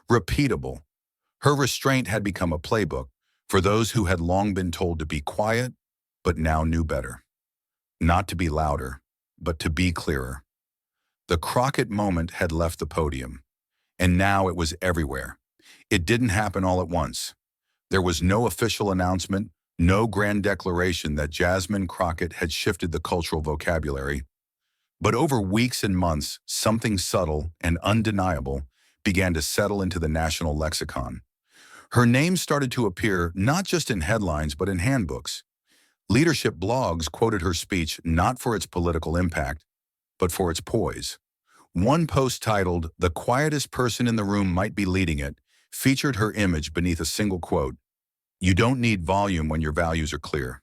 repeatable. Her restraint had become a playbook for those who had long been told to be quiet, but now knew better. Not to be louder, but to be clearer. The Crockett moment had left the podium, and now it was everywhere. It didn't happen all at once. There was no official announcement, no grand declaration that Jasmine Crockett had shifted the cultural vocabulary. But over weeks and months, something subtle and undeniable began to settle into the national lexicon. Her name started to appear not just in headlines but in handbooks. Leadership blogs quoted her speech not for its political impact, but for its poise. One post titled, "The quietest person in the room might be leading it," featured her image beneath a single quote, "You don't need volume when your values are clear."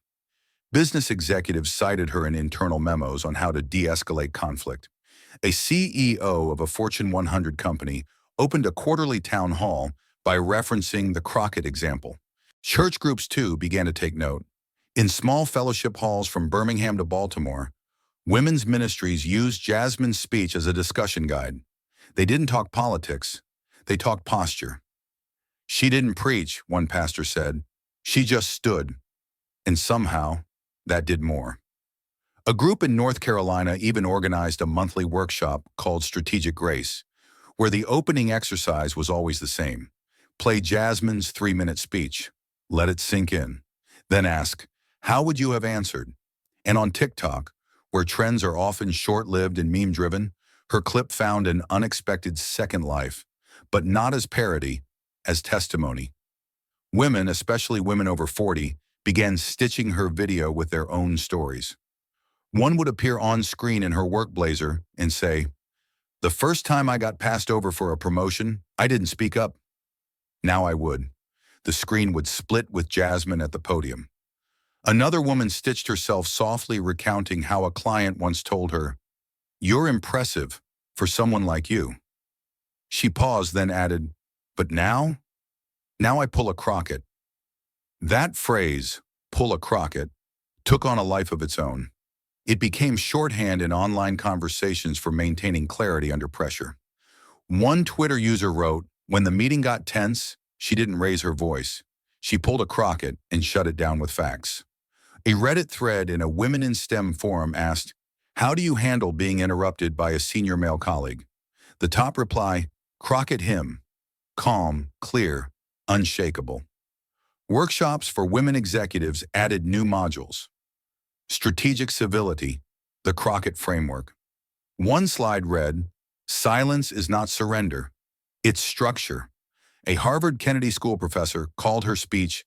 Business executives cited her in internal memos on how to de-escalate conflict. A CEO of a Fortune 100 company opened a quarterly town hall by referencing the Crockett example. Church groups, too, began to take note. In small fellowship halls from Birmingham to Baltimore, women's ministries used Jasmine's speech as a discussion guide. They didn't talk politics, they talked posture. "She didn't preach," one pastor said. "She just stood." And somehow, that did more. A group in North Carolina even organized a monthly workshop called Strategic Grace, where the opening exercise was always the same. Play Jasmine's 3-minute speech. Let it sink in. Then ask, "How would you have answered?" And on TikTok, where trends are often short-lived and meme-driven, her clip found an unexpected second life, but not as parody, as testimony. Women, especially women over 40, began stitching her video with their own stories. One would appear on screen in her work blazer and say, "The first time I got passed over for a promotion, I didn't speak up. Now I would." The screen would split with Jasmine at the podium. Another woman stitched herself softly recounting how a client once told her, "You're impressive for someone like you." She paused, then added, "But now I pull a Crockett." That phrase, "pull a Crockett," took on a life of its own. It became shorthand in online conversations for maintaining clarity under pressure. One Twitter user wrote, "When the meeting got tense, she didn't raise her voice. She pulled a Crockett and shut it down with facts." A Reddit thread in a Women in STEM forum asked, "How do you handle being interrupted by a senior male colleague?" The top reply, "Crockett him. Calm, clear, unshakable." Workshops for women executives added new modules. Strategic civility, the Crockett framework. One slide read, "Silence is not surrender, it's structure." A Harvard Kennedy School professor called her speech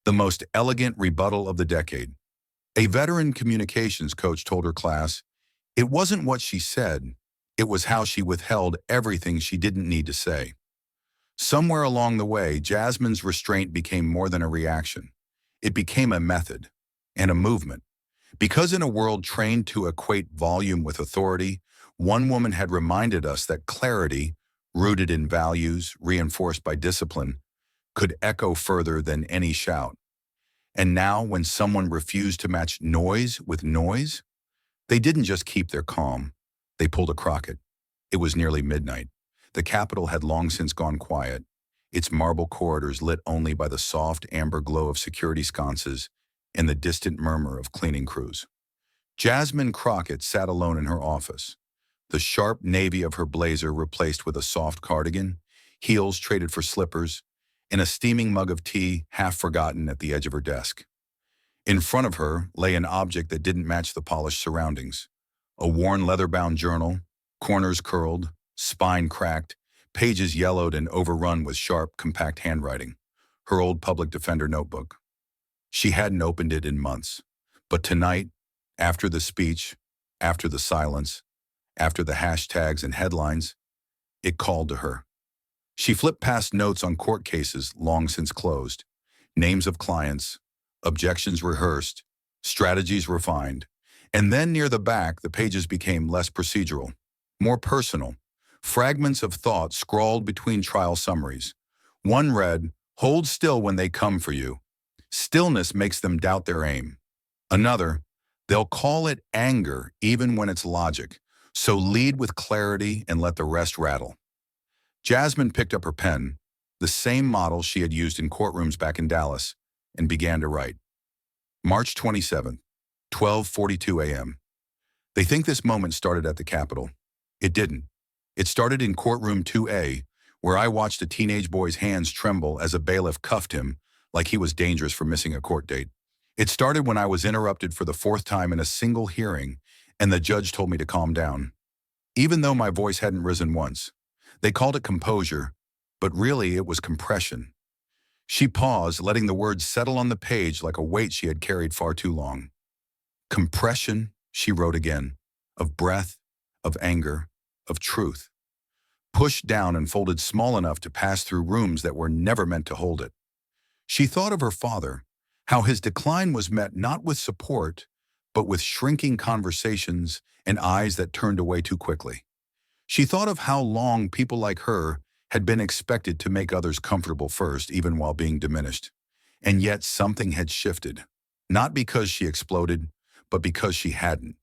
the most elegant rebuttal of the decade. A veteran communications coach told her class, "It wasn't what she said, it was how she withheld everything she didn't need to say." Somewhere along the way, Jasmine's restraint became more than a reaction. It became a method and a movement. Because in a world trained to equate volume with authority, one woman had reminded us that clarity, rooted in values, reinforced by discipline, could echo further than any shout. And now, when someone refused to match noise with noise, they didn't just keep their calm, they pulled a Crockett. It was nearly midnight. The Capitol had long since gone quiet, its marble corridors lit only by the soft amber glow of security sconces and the distant murmur of cleaning crews. Jasmine Crockett sat alone in her office, the sharp navy of her blazer replaced with a soft cardigan, heels traded for slippers, and a steaming mug of tea half forgotten at the edge of her desk. In front of her lay an object that didn't match the polished surroundings. A worn leather-bound journal, corners curled, spine cracked, pages yellowed and overrun with sharp, compact handwriting. Her old public defender notebook. She hadn't opened it in months. But tonight, after the speech, after the silence, after the hashtags and headlines, it called to her. She flipped past notes on court cases long since closed, names of clients, objections rehearsed, strategies refined, and then near the back, the pages became less procedural, more personal, fragments of thought scrawled between trial summaries. One read, "Hold still when they come for you. Stillness makes them doubt their aim." Another, "They'll call it anger even when it's logic, so lead with clarity and let the rest rattle." Jasmine picked up her pen, the same model she had used in courtrooms back in Dallas, and began to write. March 27th, 12:42 a.m. They think this moment started at the Capitol. It didn't. It started in courtroom 2A, where I watched a teenage boy's hands tremble as a bailiff cuffed him like he was dangerous for missing a court date. It started when I was interrupted for the fourth time in a single hearing, and the judge told me to calm down. Even though my voice hadn't risen once. They called it composure, but really it was compression. She paused, letting the words settle on the page like a weight she had carried far too long. Compression, she wrote again, of breath, of anger, of truth. Pushed down and folded small enough to pass through rooms that were never meant to hold it. She thought of her father, how his decline was met not with support, but with shrinking conversations and eyes that turned away too quickly. She thought of how long people like her had been expected to make others comfortable first, even while being diminished. And yet something had shifted. Not because she exploded, but because she hadn't.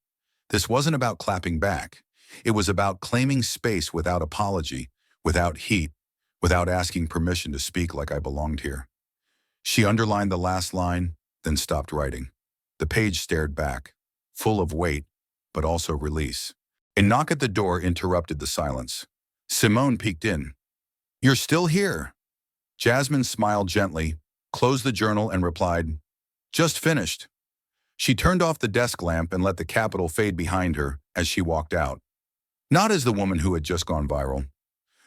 This wasn't about clapping back. It was about claiming space without apology, without heat, without asking permission to speak like I belonged here. She underlined the last line, then stopped writing. The page stared back, full of weight, but also release. A knock at the door interrupted the silence. Simone peeked in. "You're still here." Jasmine smiled gently, closed the journal, and replied, "Just finished." She turned off the desk lamp and let the Capitol fade behind her as she walked out. Not as the woman who had just gone viral,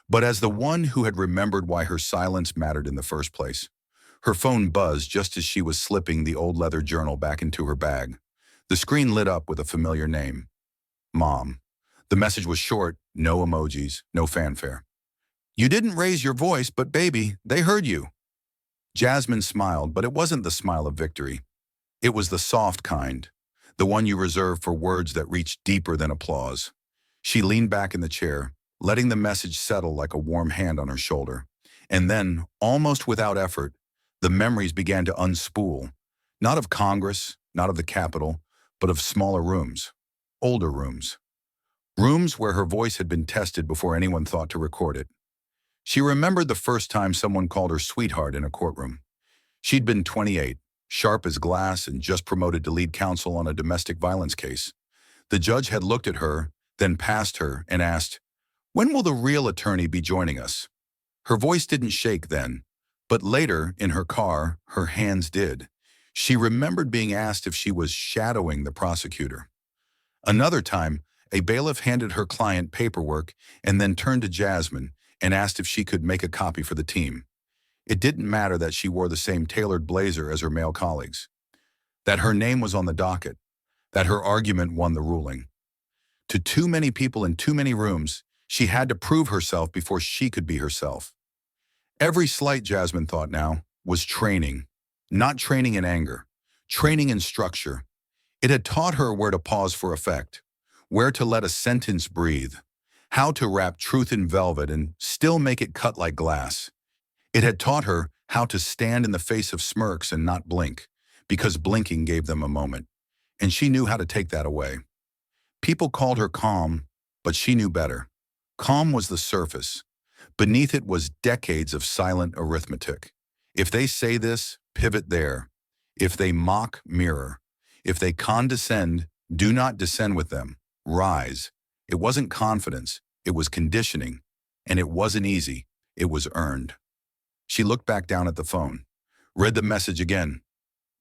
but as the one who had remembered why her silence mattered in the first place. Her phone buzzed just as she was slipping the old leather journal back into her bag. The screen lit up with a familiar name. Mom. The message was short, no emojis, no fanfare. "You didn't raise your voice, but baby, they heard you." Jasmine smiled, but it wasn't the smile of victory. It was the soft kind, the one you reserve for words that reach deeper than applause. She leaned back in the chair, letting the message settle like a warm hand on her shoulder. And then, almost without effort, the memories began to unspool, not of Congress, not of the Capitol, but of smaller rooms, older rooms. Rooms where her voice had been tested before anyone thought to record it. She remembered the first time someone called her sweetheart in a courtroom. She'd been 28, sharp as glass, and just promoted to lead counsel on a domestic violence case. The judge had looked at her, then past her, and asked, "When will the real attorney be joining us?" Her voice didn't shake then, but later, in her car, her hands did. She remembered being asked if she was shadowing the prosecutor. Another time, a bailiff handed her client paperwork and then turned to Jasmine and asked if she could make a copy for the team. It didn't matter that she wore the same tailored blazer as her male colleagues, that her name was on the docket, that her argument won the ruling. To too many people in too many rooms, she had to prove herself before she could be herself. Every slight, Jasmine thought now, was training. Not training in anger, training in structure. It had taught her where to pause for effect, where to let a sentence breathe, how to wrap truth in velvet and still make it cut like glass. It had taught her how to stand in the face of smirks and not blink, because blinking gave them a moment, and she knew how to take that away. People called her calm, but she knew better. Calm was the surface. Beneath it was decades of silent arithmetic. If they say this, pivot there. If they mock, mirror. If they condescend, do not descend with them. Rise. It wasn't confidence, it was conditioning. And it wasn't easy. It was earned. She looked back down at the phone, read the message again.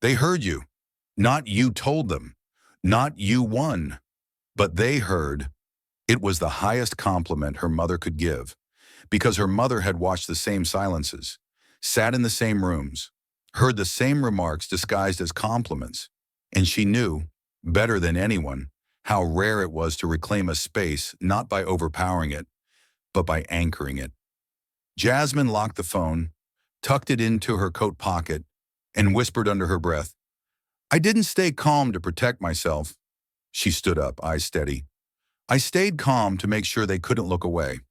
They heard you. Not you told them. Not you won. But they heard. It was the highest compliment her mother could give, because her mother had watched the same silences, sat in the same rooms, heard the same remarks disguised as compliments, and she knew, better than anyone, how rare it was to reclaim a space not by overpowering it, but by anchoring it. Jasmine locked the phone, tucked it into her coat pocket, and whispered under her breath, "I didn't stay calm to protect myself." She stood up, eyes steady. "I stayed calm to make sure they couldn't look away."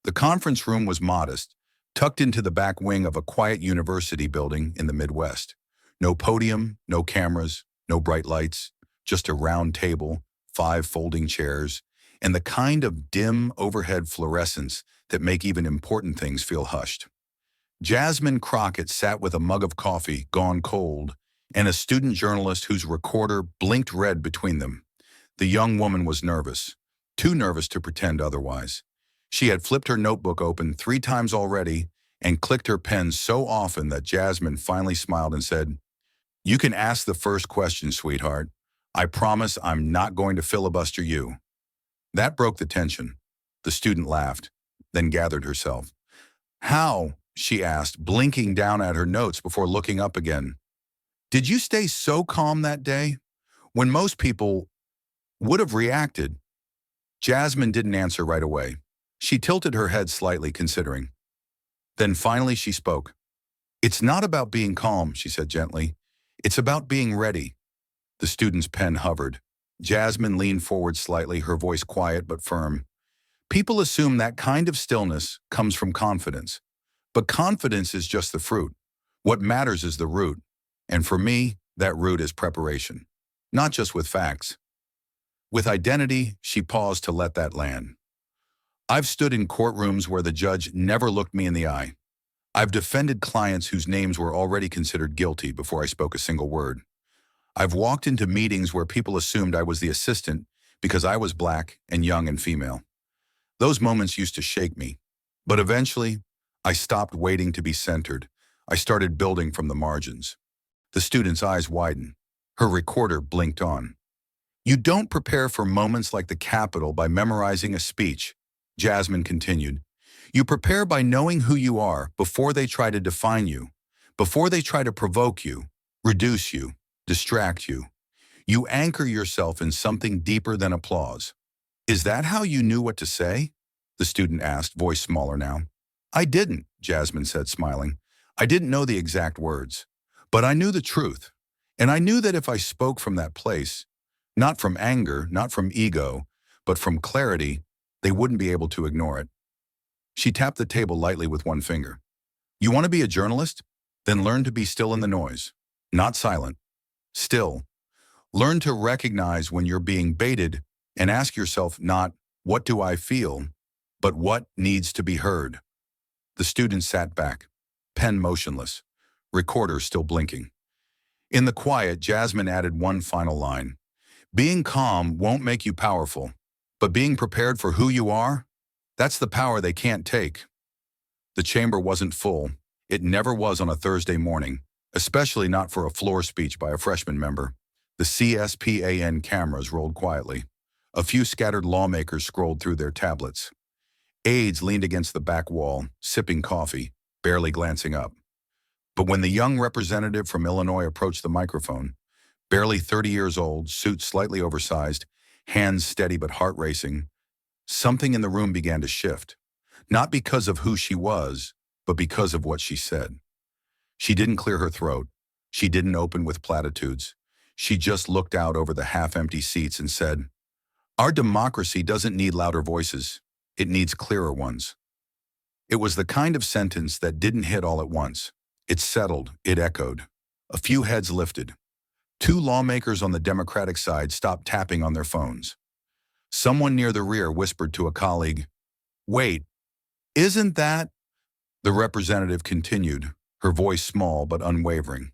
The conference room was modest, tucked into the back wing of a quiet university building in the Midwest. No podium, no cameras, no bright lights, just a round table, 5 folding chairs, and the kind of dim overhead fluorescence that make even important things feel hushed. Jasmine Crockett sat with a mug of coffee, gone cold, and a student journalist whose recorder blinked red between them. The young woman was nervous, too nervous to pretend otherwise. She had flipped her notebook open 3 times already and clicked her pen so often that Jasmine finally smiled and said, "You can ask the first question, sweetheart. I promise I'm not going to filibuster you." That broke the tension. The student laughed, then gathered herself. "How?" she asked, blinking down at her notes before looking up again. "Did you stay so calm that day, when most people would have reacted?" Jasmine didn't answer right away. She tilted her head slightly, considering. Then finally she spoke. "It's not about being calm," she said gently. "It's about being ready." The student's pen hovered. Jasmine leaned forward slightly, her voice quiet but firm. "People assume that kind of stillness comes from confidence. But confidence is just the fruit. What matters is the root. And for me, that root is preparation. Not just with facts. With identity." She paused to let that land. "I've stood in courtrooms where the judge never looked me in the eye. I've defended clients whose names were already considered guilty before I spoke a single word. I've walked into meetings where people assumed I was the assistant because I was black and young and female. Those moments used to shake me. But eventually, I stopped waiting to be centered. I started building from the margins." The student's eyes widened. Her recorder blinked on. "You don't prepare for moments like the Capitol by memorizing a speech," Jasmine continued. "You prepare by knowing who you are before they try to define you, before they try to provoke you, reduce you, distract you. You anchor yourself in something deeper than applause." "Is that how you knew what to say?" the student asked, voice smaller now. "I didn't," Jasmine said, smiling. "I didn't know the exact words. But I knew the truth. And I knew that if I spoke from that place, not from anger, not from ego, but from clarity, they wouldn't be able to ignore it." She tapped the table lightly with one finger. "You want to be a journalist? Then learn to be still in the noise. Not silent. Still. Learn to recognize when you're being baited and ask yourself not, 'What do I feel?' but 'What needs to be heard?'" The student sat back, pen motionless, recorder still blinking. In the quiet, Jasmine added one final line. "Being calm won't make you powerful, but being prepared for who you are, that's the power they can't take." The chamber wasn't full. It never was on a Thursday morning, especially not for a floor speech by a freshman member. The CSPAN cameras rolled quietly. A few scattered lawmakers scrolled through their tablets. Aides leaned against the back wall, sipping coffee, barely glancing up. But when the young representative from Illinois approached the microphone, barely 30 years old, suit slightly oversized, hands steady but heart racing, something in the room began to shift. Not because of who she was, but because of what she said. She didn't clear her throat. She didn't open with platitudes. She just looked out over the half-empty seats and said, "Our democracy doesn't need louder voices. It needs clearer ones." It was the kind of sentence that didn't hit all at once. It settled, it echoed. A few heads lifted. 2 lawmakers on the Democratic side stopped tapping on their phones. Someone near the rear whispered to a colleague, "Wait, isn't that?" The representative continued, her voice small but unwavering.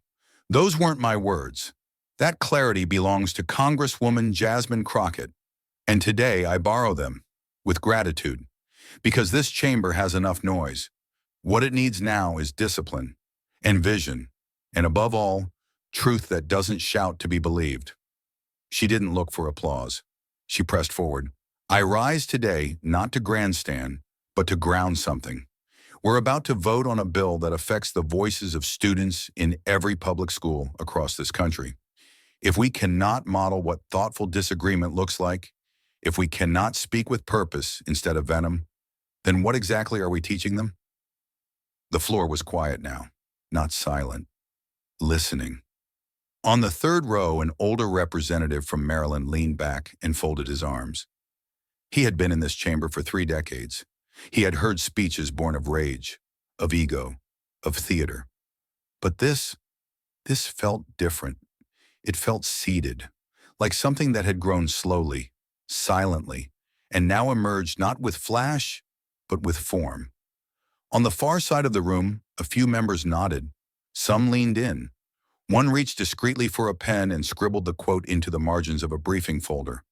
"Those weren't my words. That clarity belongs to Congresswoman Jasmine Crockett. And today I borrow them, with gratitude, because this chamber has enough noise. What it needs now is discipline and vision, and above all, truth that doesn't shout to be believed. She didn't look for applause. She pressed forward. I rise today not to grandstand, but to ground something. We're about to vote on a bill that affects the voices of students in every public school across this country. If we cannot model what thoughtful disagreement looks like, if we cannot speak with purpose instead of venom, then what exactly are we teaching them? The floor was quiet now, not silent, listening. On the third row, an older representative from Maryland leaned back and folded his arms. He had been in this chamber for 3 decades. He had heard speeches born of rage, of ego, of theater. But this felt different. It felt seeded, like something that had grown slowly, silently, and now emerged not with flash, but with form. On the far side of the room, a few members nodded. Some leaned in. One reached discreetly for a pen and scribbled the quote into the margins of a briefing folder.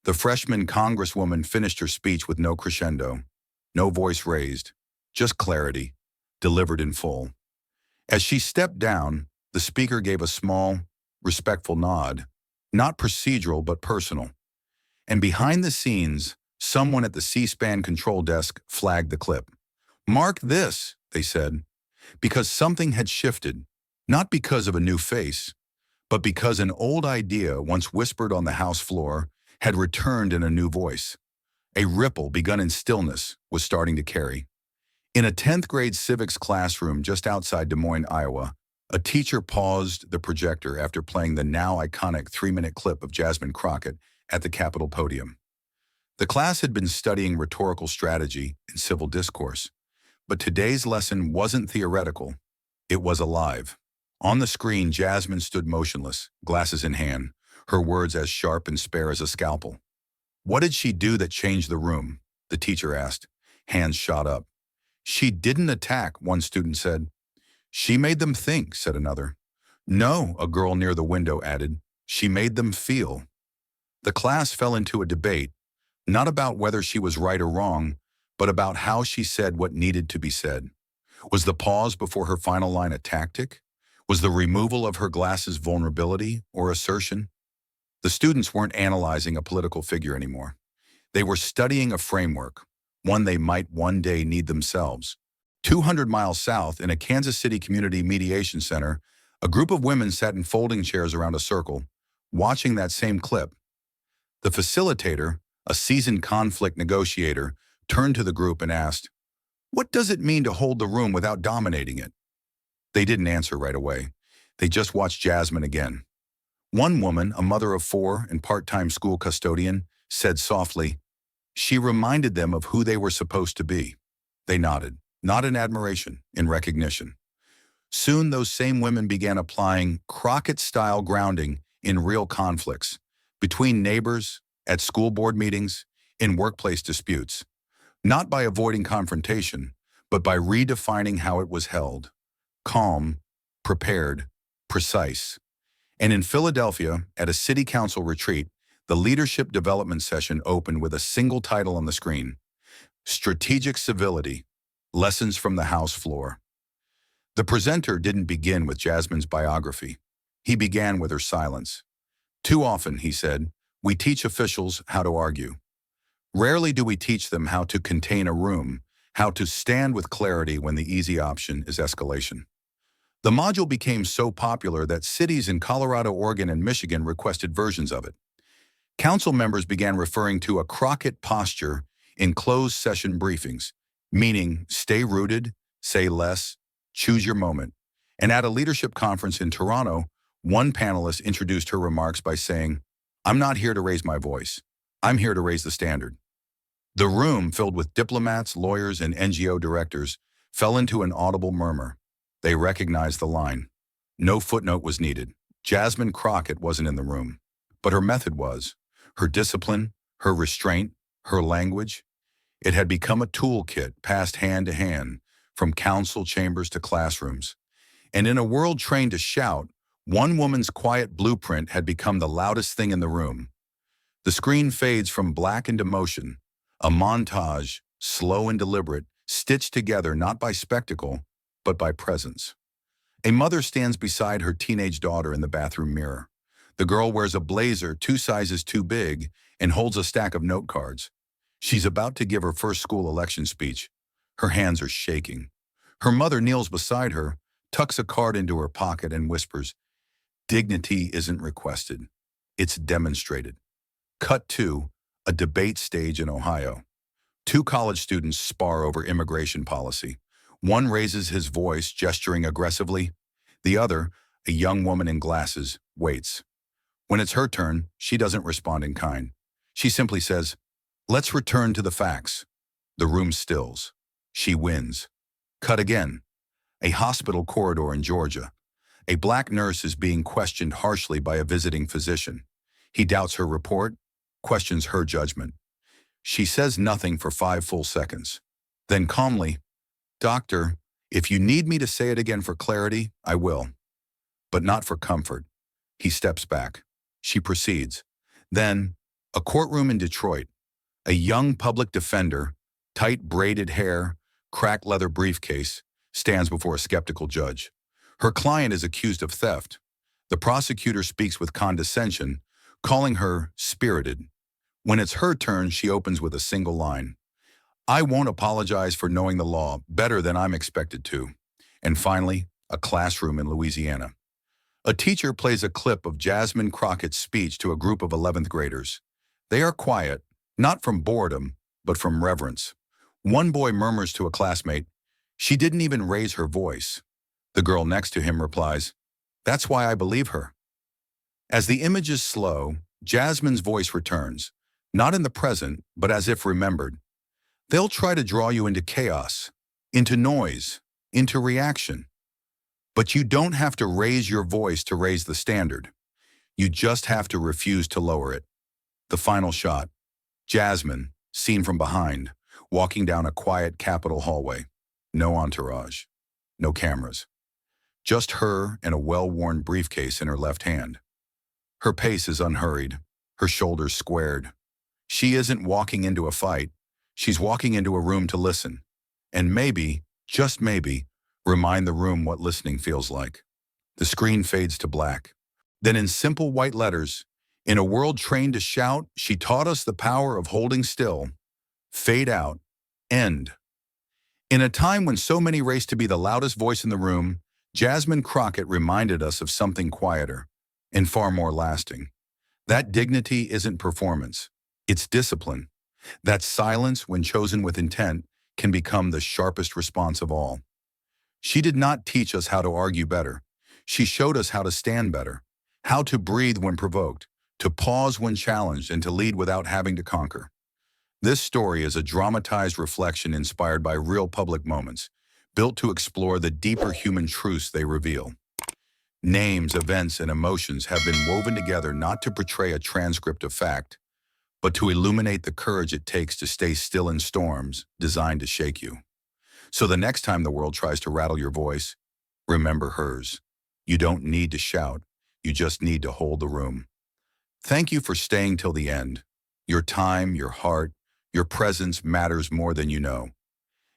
The freshman congresswoman finished her speech with no crescendo, no voice raised, just clarity, delivered in full. As she stepped down, the speaker gave a small, respectful nod, not procedural but personal. And behind the scenes, someone at the C-SPAN control desk flagged the clip. Mark this, they said, because something had shifted, not because of a new face, but because an old idea once whispered on the House floor had returned in a new voice. A ripple begun in stillness was starting to carry. In a 10th grade civics classroom just outside Des Moines, Iowa, a teacher paused the projector after playing the now iconic 3-minute clip of Jasmine Crockett at the Capitol podium. The class had been studying rhetorical strategy and civil discourse, but today's lesson wasn't theoretical, it was alive. On the screen, Jasmine stood motionless, glasses in hand, her words as sharp and spare as a scalpel. What did she do that changed the room? The teacher asked. Hands shot up. She didn't attack, one student said. She made them think, said another. No, a girl near the window added. She made them feel. The class fell into a debate, not about whether she was right or wrong, but about how she said what needed to be said. Was the pause before her final line a tactic? Was the removal of her glasses vulnerability or assertion? The students weren't analyzing a political figure anymore. They were studying a framework, one they might one day need themselves. 200 miles south, in a Kansas City Community Mediation Center, a group of women sat in folding chairs around a circle, watching that same clip. The facilitator, a seasoned conflict negotiator, turned to the group and asked, "What does it mean to hold the room without dominating it?" They didn't answer right away. They just watched Jasmine again. One woman, a mother of 4 and part-time school custodian, said softly, "She reminded them of who they were supposed to be." They nodded, not in admiration, in recognition. Soon those same women began applying Crockett-style grounding in real conflicts, between neighbors, at school board meetings, in workplace disputes, not by avoiding confrontation, but by redefining how it was held. Calm, prepared, precise. And in Philadelphia, at a city council retreat, the leadership development session opened with a single title on the screen: Strategic Civility, Lessons from the House Floor. The presenter didn't begin with Jasmine's biography. He began with her silence. Too often, he said, we teach officials how to argue. Rarely do we teach them how to contain a room, how to stand with clarity when the easy option is escalation. The module became so popular that cities in Colorado, Oregon, and Michigan requested versions of it. Council members began referring to a Crockett posture in closed session briefings, meaning stay rooted, say less, choose your moment. And at a leadership conference in Toronto, one panelist introduced her remarks by saying, "I'm not here to raise my voice. I'm here to raise the standard." The room, filled with diplomats, lawyers, and NGO directors, fell into an audible murmur. They recognized the line. No footnote was needed. Jasmine Crockett wasn't in the room, but her method was. Her discipline, her restraint, her language. It had become a toolkit passed hand to hand, from council chambers to classrooms. And in a world trained to shout, one woman's quiet blueprint had become the loudest thing in the room. The screen fades from black into motion, a montage, slow and deliberate, stitched together not by spectacle, but by presence. A mother stands beside her teenage daughter in the bathroom mirror. The girl wears a blazer 2 sizes too big and holds a stack of note cards. She's about to give her first school election speech. Her hands are shaking. Her mother kneels beside her, tucks a card into her pocket and whispers, "Dignity isn't requested. It's demonstrated." Cut to a debate stage in Ohio. Two college students spar over immigration policy. One raises his voice, gesturing aggressively. The other, a young woman in glasses, waits. When it's her turn, she doesn't respond in kind. She simply says, "Let's return to the facts." The room stills. She wins. Cut again. A hospital corridor in Georgia. A black nurse is being questioned harshly by a visiting physician. He doubts her report, questions her judgment. She says nothing for 5 full seconds. Then calmly, "Doctor, if you need me to say it again for clarity, I will. But not for comfort." He steps back. She proceeds. Then, a courtroom in Detroit. A young public defender, tight braided hair, cracked leather briefcase, stands before a skeptical judge. Her client is accused of theft. The prosecutor speaks with condescension, calling her spirited. When it's her turn, she opens with a single line. "I won't apologize for knowing the law better than I'm expected to." And finally, a classroom in Louisiana. A teacher plays a clip of Jasmine Crockett's speech to a group of 11th graders. They are quiet, not from boredom, but from reverence. One boy murmurs to a classmate, "She didn't even raise her voice." The girl next to him replies, "That's why I believe her." As the images slow, Jasmine's voice returns, not in the present, but as if remembered. They'll try to draw you into chaos, into noise, into reaction. But you don't have to raise your voice to raise the standard. You just have to refuse to lower it. The final shot. Jasmine, seen from behind, walking down a quiet Capitol hallway. No entourage. No cameras. Just her and a well-worn briefcase in her left hand. Her pace is unhurried, her shoulders squared. She isn't walking into a fight. She's walking into a room to listen. And maybe, just maybe, remind the room what listening feels like. The screen fades to black. Then in simple white letters, "In a world trained to shout, she taught us the power of holding still." Fade out. End. In a time when so many race to be the loudest voice in the room, Jasmine Crockett reminded us of something quieter and far more lasting. That dignity isn't performance. It's discipline. That silence, when chosen with intent, can become the sharpest response of all. She did not teach us how to argue better. She showed us how to stand better, how to breathe when provoked, to pause when challenged, and to lead without having to conquer. This story is a dramatized reflection inspired by real public moments, built to explore the deeper human truths they reveal. Names, events, and emotions have been woven together not to portray a transcript of fact, but to illuminate the courage it takes to stay still in storms designed to shake you. So the next time the world tries to rattle your voice, remember hers. You don't need to shout. You just need to hold the room. Thank you for staying till the end. Your time, your heart, your presence matters more than you know.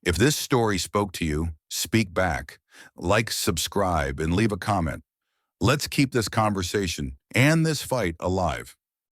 If this story spoke to you, speak back. Like, subscribe, and leave a comment. Let's keep this conversation and this fight alive.